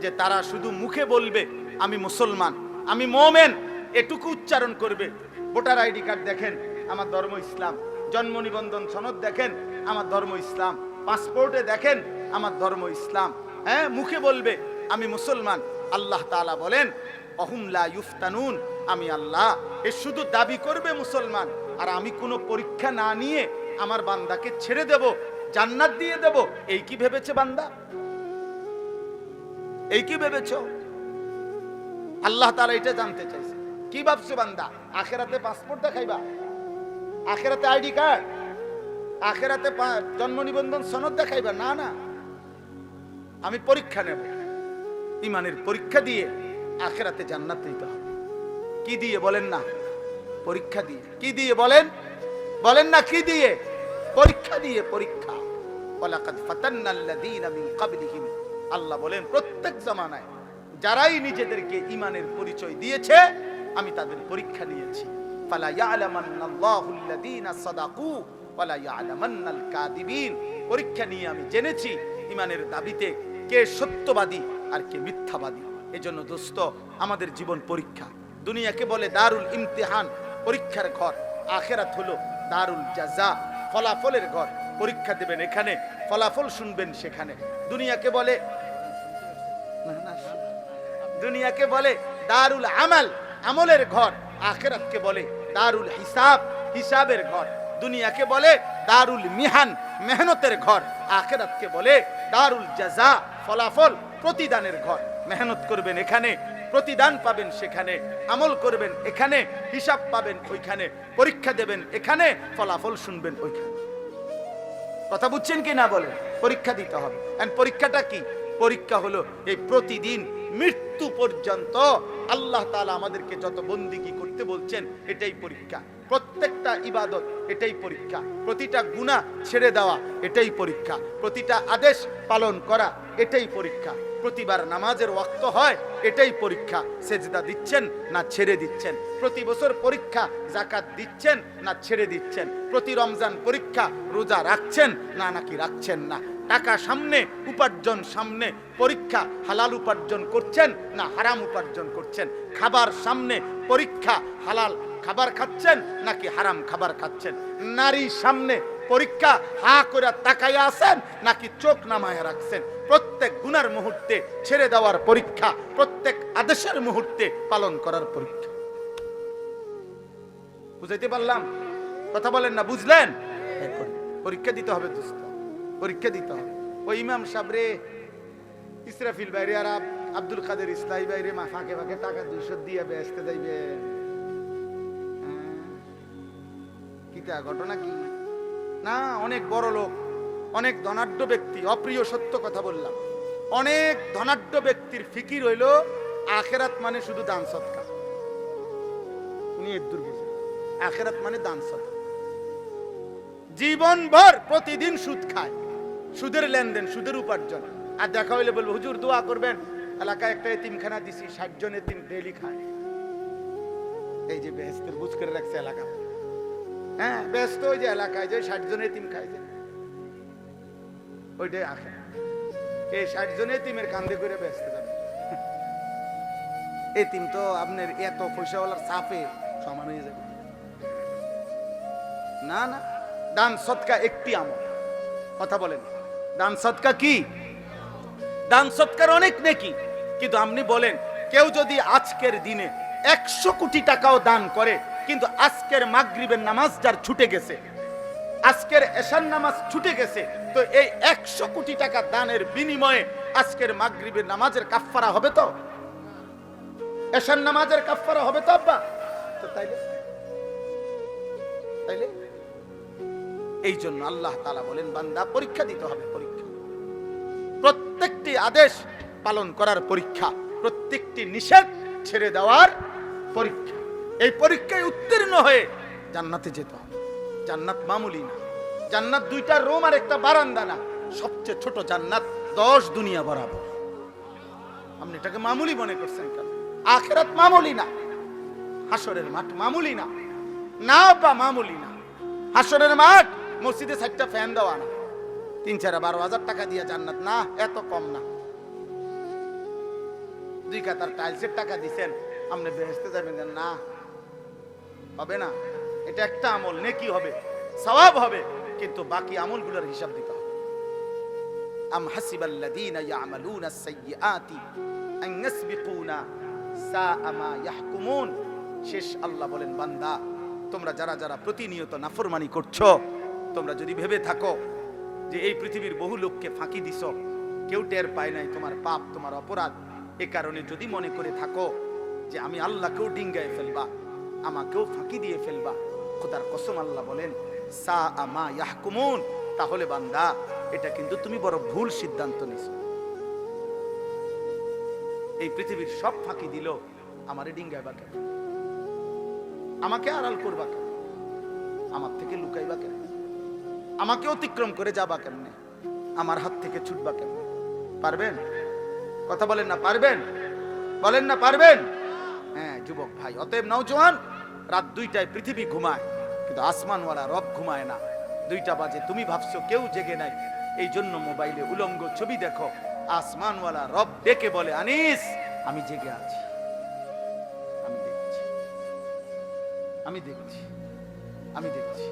যে তারা শুধু মুখে বলবে আমি মুসলমান, আমি মুমিন, এটুকু উচ্চারণ করবে। ভোটার আইডি কার্ড দেখেন, আমার ধর্ম ইসলাম। জন্ম নিবন্ধন সনদ দেখেন, আমার ধর্ম ইসলাম। পাসপোর্টে দেখেন, আমার ধর্ম ইসলাম। হ্যাঁ, মুখে বলবে আমি মুসলমান, আল্লাহ তাআলা বলেন অহুম লা ইফতানুন, আমি আল্লাহ এ শুধু দাবি করবে মুসলমান, আর আমি কোনো পরীক্ষা না নিয়ে আমার বান্দাকে ছেড়ে দেব, জান্নাত দিয়ে দেব। এই কি ভেবেছে বান্দা? এই কি ভেবেছো? আল্লাহ তাআলা এটা জানতে চাইছে। কি ভাবছো বান্দা? আখিরাতে পাসপোর্ট দেখাইবা, আখিরাতে আইডি কার্ড, আখিরাতে জন্ম নিবন্ধন সনদ দেখাইবা? না না, আমি পরীক্ষা নেব। ইমানের পরীক্ষা দিয়ে আখিরাতে জান্নাত নিতে হবে। কি দিয়ে বলেন না? পরীক্ষা দিয়ে। কি দিয়ে বলেন? বলেন না কি দিয়ে? পরীক্ষা দিয়ে। পরীক্ষা। ওয়ালাকাদ ফাতান্নাল্লাযীনা মিন ক্বাবলিহিম, আল্লাহ বলেন প্রত্যেক জামানায় যারাই নিজেদেরকে ইমানের পরিচয় দিয়েছে আমি তাদের পরীক্ষা নিয়েছি। ফালা ইয়ালামান্নাল্লাহুল্লাযীনা সাদাকু ওয়ালা ইয়ালামান্নাল কাযিবিন, পরীক্ষা নিয়ে আমি জেনেছি ইমানের দাবিতে কে সত্যবাদী আর কে মিথ্যাবাদী। এজন্য দোস্ত, আমাদের জীবন পরীক্ষা। দুনিয়াকে বলে দারুল ইমতিহান, পরীক্ষার ঘর। আখিরাত হলো দারুল জাযা, ফলাফলের ঘর। পরীক্ষা দেবেন এখানে, ফলাফল শুনবেন সেখানে। দুনিয়াকে বলে দারুল আমাল, আমলের ঘর। আখিরাতকে বলে দারুল হিসাব, হিসাবের ঘর। দুনিয়াকে বলে দারুল মিহান, মেহনতের ঘর। আখিরাতকে বলে দারুল জাযা, ফলাফল, প্রতিদানের ঘর। মেহনত করবেন এখানে, প্রতিদান পাবেন সেখানে। আমল করবেন এখানে, হিসাব পাবেন ওইখানে। পরীক্ষা দেবেন এখানে, ফলাফল শুনবেন ওইখানে। কথা বুঝছেন কি না বলেন? পরীক্ষা দিতে হবে। এন্ড পরীক্ষাটা কি? পরীক্ষা হলো এই প্রতিদিন মৃত্যু পর্যন্ত আল্লাহ তাআলা আমাদেরকে যত বন্দিগি করতে বলছেন এটাই পরীক্ষা। প্রত্যেকটা ইবাদত এটাই পরীক্ষা। প্রতিটা গুনাহ ছেড়ে দেওয়া এটাই পরীক্ষা। প্রতিটা আদেশ পালন করা এটাই পরীক্ষা। প্রতিবার নামাজের ওয়াক্ত হয় এটাই পরীক্ষা। সেজদা দিচ্ছেন না ছেড়ে দিচ্ছেন। প্রতি বছর পরীক্ষা, যাকাত দিচ্ছেন না ছেড়ে দিচ্ছেন। প্রতি রমজান পরীক্ষা, রোজা রাখছেন না নাকি রাখছেন না। টাকা সামনে, উপার্জন সামনে, পরীক্ষা, হালাল উপার্জন করছেন না হারাম উপার্জন করছেন। খাবার সামনে, পরীক্ষা, হালাল খাবার খাচ্ছেন নাকি হারাম খাবার খাচ্ছেন। নারী সামনে, পরীক্ষা, হা করে তাকাইয়া আছেন নাকি চোখ নামায়া রাখছেন। প্রত্যেক গুনার মুহূর্তে ছেড়ে দেওয়ার পরীক্ষা, প্রত্যেক আদেশের মুহূর্তে পালন করার পরীক্ষা। বুঝাইতে পারলাম? কথা বলেন না, বুঝলেন? পরীক্ষা দিতে হবে দোস্ত, পরীক্ষা দিতে হবে। ওই ইমাম সাহেবরে, ইসরাফিল বাইরে আর আব্দুল কাদের ইসলাহি বাইরে ফাঁকে ফাঁকে টাকা 200 দিয়ে বেচতে যাইবে। কিতা ঘটনা কি? না, অনেক বড় লোক, অনেক ধনাঢ্য ব্যক্তি, অপ্রিয় সত্য কথা বললাম, অনেক ধনাঢ্য ব্যক্তির ফিকির হইল আখেরাত মানে শুধু দান সদকা। আখেরাত মানে দান সদকা। জীবনভর প্রতিদিন সুদ খায়, সুদের লেনদেন, সুদের উপার্জন। আর দেখা হইলে বলবো হুজুর দোয়া করবেন, এলাকায় একটা এতিমখানা দিছি, 60 জন এতিম ডেইলি খায়। এই যে বেহেশতের বুঝ করে রাখছে এলাকা। হ্যাঁ, ব্যস্ত ওই যে এলাকায় যে 60 জন এতিম খায়, যে ওইটাই আখের। এই 60 জন এতিমের কান্দে করে ব্যস্ত যাবে। এতিম তো আপনার এত পয়সাওয়ালার চাপে সমান হয়ে যাবে। না না, দান সদকা একটি আমল। কথা বলেন, দান সদকা কি? দান সদকার অনেক নেকি। কিন্তু আপনি বলেন, কেউ যদি আজকের দিনে 100 কোটি টাকাও দান করে, কিন্তু আজকের মাগরিবের নামাজ যার ছুটে গেছে, আজকের এশার নামাজ ছুটে গেছে, তো এই 100 কোটি টাকা দানের বিনিময়ে আজকের মাগরিবের নামাজের কাফফারা হবে তো? এশার নামাজের কাফফারা হবে তো আব্বা? তো তাইলে এই জন্য আল্লাহ তাআলা বলেন, বান্দা পরীক্ষা দিতে হবে। পরীক্ষা, প্রত্যেকটি আদেশ পালন করার পরীক্ষা, প্রত্যেকটি নিষেধ ছেড়ে দেওয়ার পরীক্ষা। এই পরীক্ষায় উত্তীর্ণ হয়ে জান্নাতে যেতে হবে। জান্নাত মামুলি না। জান্নাত 2টা রুম আর একটা বারান্দা না, সবচেয়ে ছোট জান্নাত 10 দুনিয়া বরাবর। আপনি এটাকে মামুলি মনে করছেন কেন? আখিরাত মামুলি না, হাসরের মাঠ মামুলি না। না বা মামুলি না। হাসরের মাঠ মসজিদে 4টা ফ্যান দেওয়া না, 3-4-12 টাকা দিয়ে জান্নাত না, এত কম না। 2 কাতার টাইলসের টাকা দিছেন, আপনি বেহেশতে যাবেন না? হবে না। এটা একটা আমল, নেকি হবে, সওয়াব হবে, কিন্তু বাকি আমলগুলোর হিসাব দিতে হবে। আম হাসিবাল্লাযীনা ইয়ামালুনাস সাইয়্যাতি আন ইয়াসবিকুনা সাআ মা ইয়াহকুমুন। শেষ আল্লাহ বলেন, বান্দা তোমরা যারা যারা প্রতিনিয়ত নাফরমানি করছো, তোমরা যদি ভেবে থাকো যে এই পৃথিবীর বহু লোককে ফাঁকি দিছো, কেউ টের পায় নাই তোমার পাপ, তোমার অপরাধ, এ কারণে যদি মনে করে থাকো যে আমি আল্লাহকেও ডিঙ্গায় ফেলবা, আমাকেও ফাঁকি দিয়ে ফেলবা, খোদার কসম আল্লাহ বলেন সাআ মা ইয়াহকুমুন, তাহলে বান্দা এটা কিন্তু তুমি বড় ভুল সিদ্ধান্ত নিছো। এই পৃথিবীর সব ফাঁকি দিল, আমারে ডিঙ্গাইবা কেন? আমাকে আড়াল করবা কেন? আমার থেকে লুকাইবা কেন? আমাকে অতিক্রম করে যাবা কেমনে? আমার হাত থেকে ছুটবা কেমনে? পারবেন? কথা বলেন না পারবেন? বলেন না পারবেন? হ্যাঁ যুবক ভাই, অতএব নওজোয়ান, রাত 2টায় পৃথিবী ঘুমায়, কিন্তু আসমানওয়ালা রব ঘুমায় না। 2টা বাজে, তুমি ভাবছো কেউ জেগে নাই, এই জন্য মোবাইলে উলঙ্গ ছবি দেখো। আসমানওয়ালা রব ডেকে বলে, আনিস আমি জেগে আছি, আমি দেখছি, আমি দেখছি, আমি দেখছি।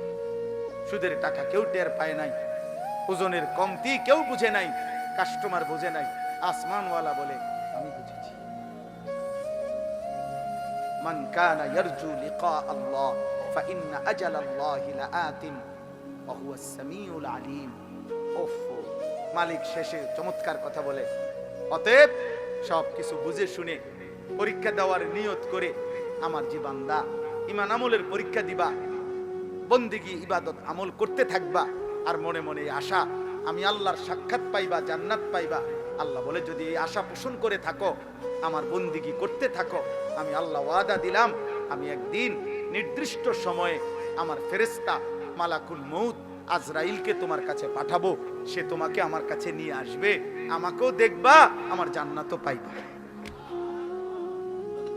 সুদের টাকা কেউ টের পায় নাই, ওজনের কমতি কেউ বুঝে নাই, কাস্টমার বুঝে নাই, আসমানওয়ালা বলে আমি বুঝেছি। মান কানা ইয়ারজু লিকা আল্লাহ ফাইন্না আজালাল্লাহি লাআতিন ওয়া হুয়াস সামিউল আলিম। ওফ, মালিক শেষে চমৎকার কথা বলে, অতএব সব কিছু বুঝে শুনে পরীক্ষা দেওয়ার নিয়ত করে আমার যে বান্দা ঈমান আমলের পরীক্ষা দিবা, বন্দেগী ইবাদত আমল করতে থাকবা, আর মনে মনে আশা আমি আল্লাহর সাক্ষাৎ পাইবা, জান্নাত পাইবা। আল্লাহ বলে যদি এই আশা পোষণ করে থাকো, আমার বন্দেগী করতে থাকো, আমি আল্লাহ ওয়াদা দিলাম আমি একদিন নির্দিষ্ট সময়ে আমার ফেরেশতা মালাকুল মউত আজরাইলকে তোমার কাছে পাঠাবো, সে তোমাকে আমার কাছে নিয়ে আসবে, আমাকেও দেখবা, আমার জান্নাতও পাইবা।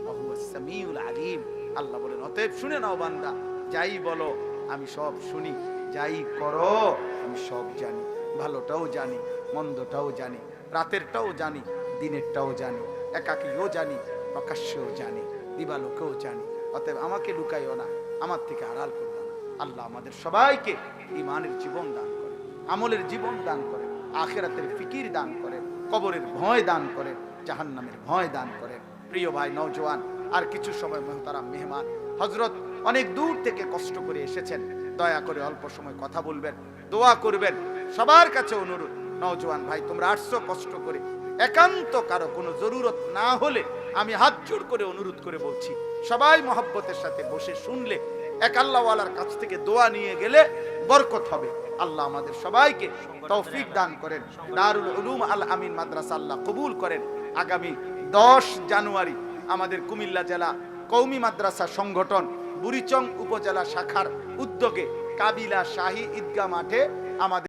ওয়া হুয়াস সামিউল আলিম। আল্লাহ বলেন, অতএব শুনে নাও বান্দা, যাই বলো আমি সব শুনি, যাই করো আমি সব জানি, ভালোটাও জানি, মন্দটাও জানি, রাতেরটাও জানি, দিনেরটাও জানি, একাকীও জানি, প্রকাশ্যেও জানি, দিবালোকেও জানি। অতএব আমাকে লুকাইও না, আমার থেকে আড়াল করো না। আল্লাহ আমাদের সবাইকে ঈমানের জীবন দান করে, আমলের জীবন দান করে, আখিরাতের ফিকির দান করে, কবরের ভয় দান করে, জাহান্নামের ভয় দান করে। প্রিয় ভাই নওজোয়ান, আর কিছু সময় মুহতারাম মেহমান হযরত অনেক দূর থেকে কষ্ট করে এসেছেন, দয়া করে অল্প সময় কথা বলবেন, দোয়া করবেন। সবার কাছে অনুরোধ, নওজোয়ান ভাই তোমরা আসছো কষ্ট করে, একান্ত কারো কোনো জরুরত না হলে আমি হাত জোড় করে অনুরোধ করে বলছি, সবাই মহব্বতের সাথে বসে শুনলে, এক আল্লাহওয়ালার কাছ থেকে দোয়া নিয়ে গেলে বরকত হবে। আল্লাহ আমাদের সবাইকে তৌফিক দান করেন। দারুল উলুম আল আমিন মাদ্রাসা আল্লাহ কবুল করেন। আগামী 10 জানুয়ারি আমাদের কুমিল্লা জেলা কওমি মাদ্রাসা সংগঠন বুড়িচং উপজেলা শাখার উদ্যোগে কাবিলা শাহী ঈদগাহ মাঠে আমাদের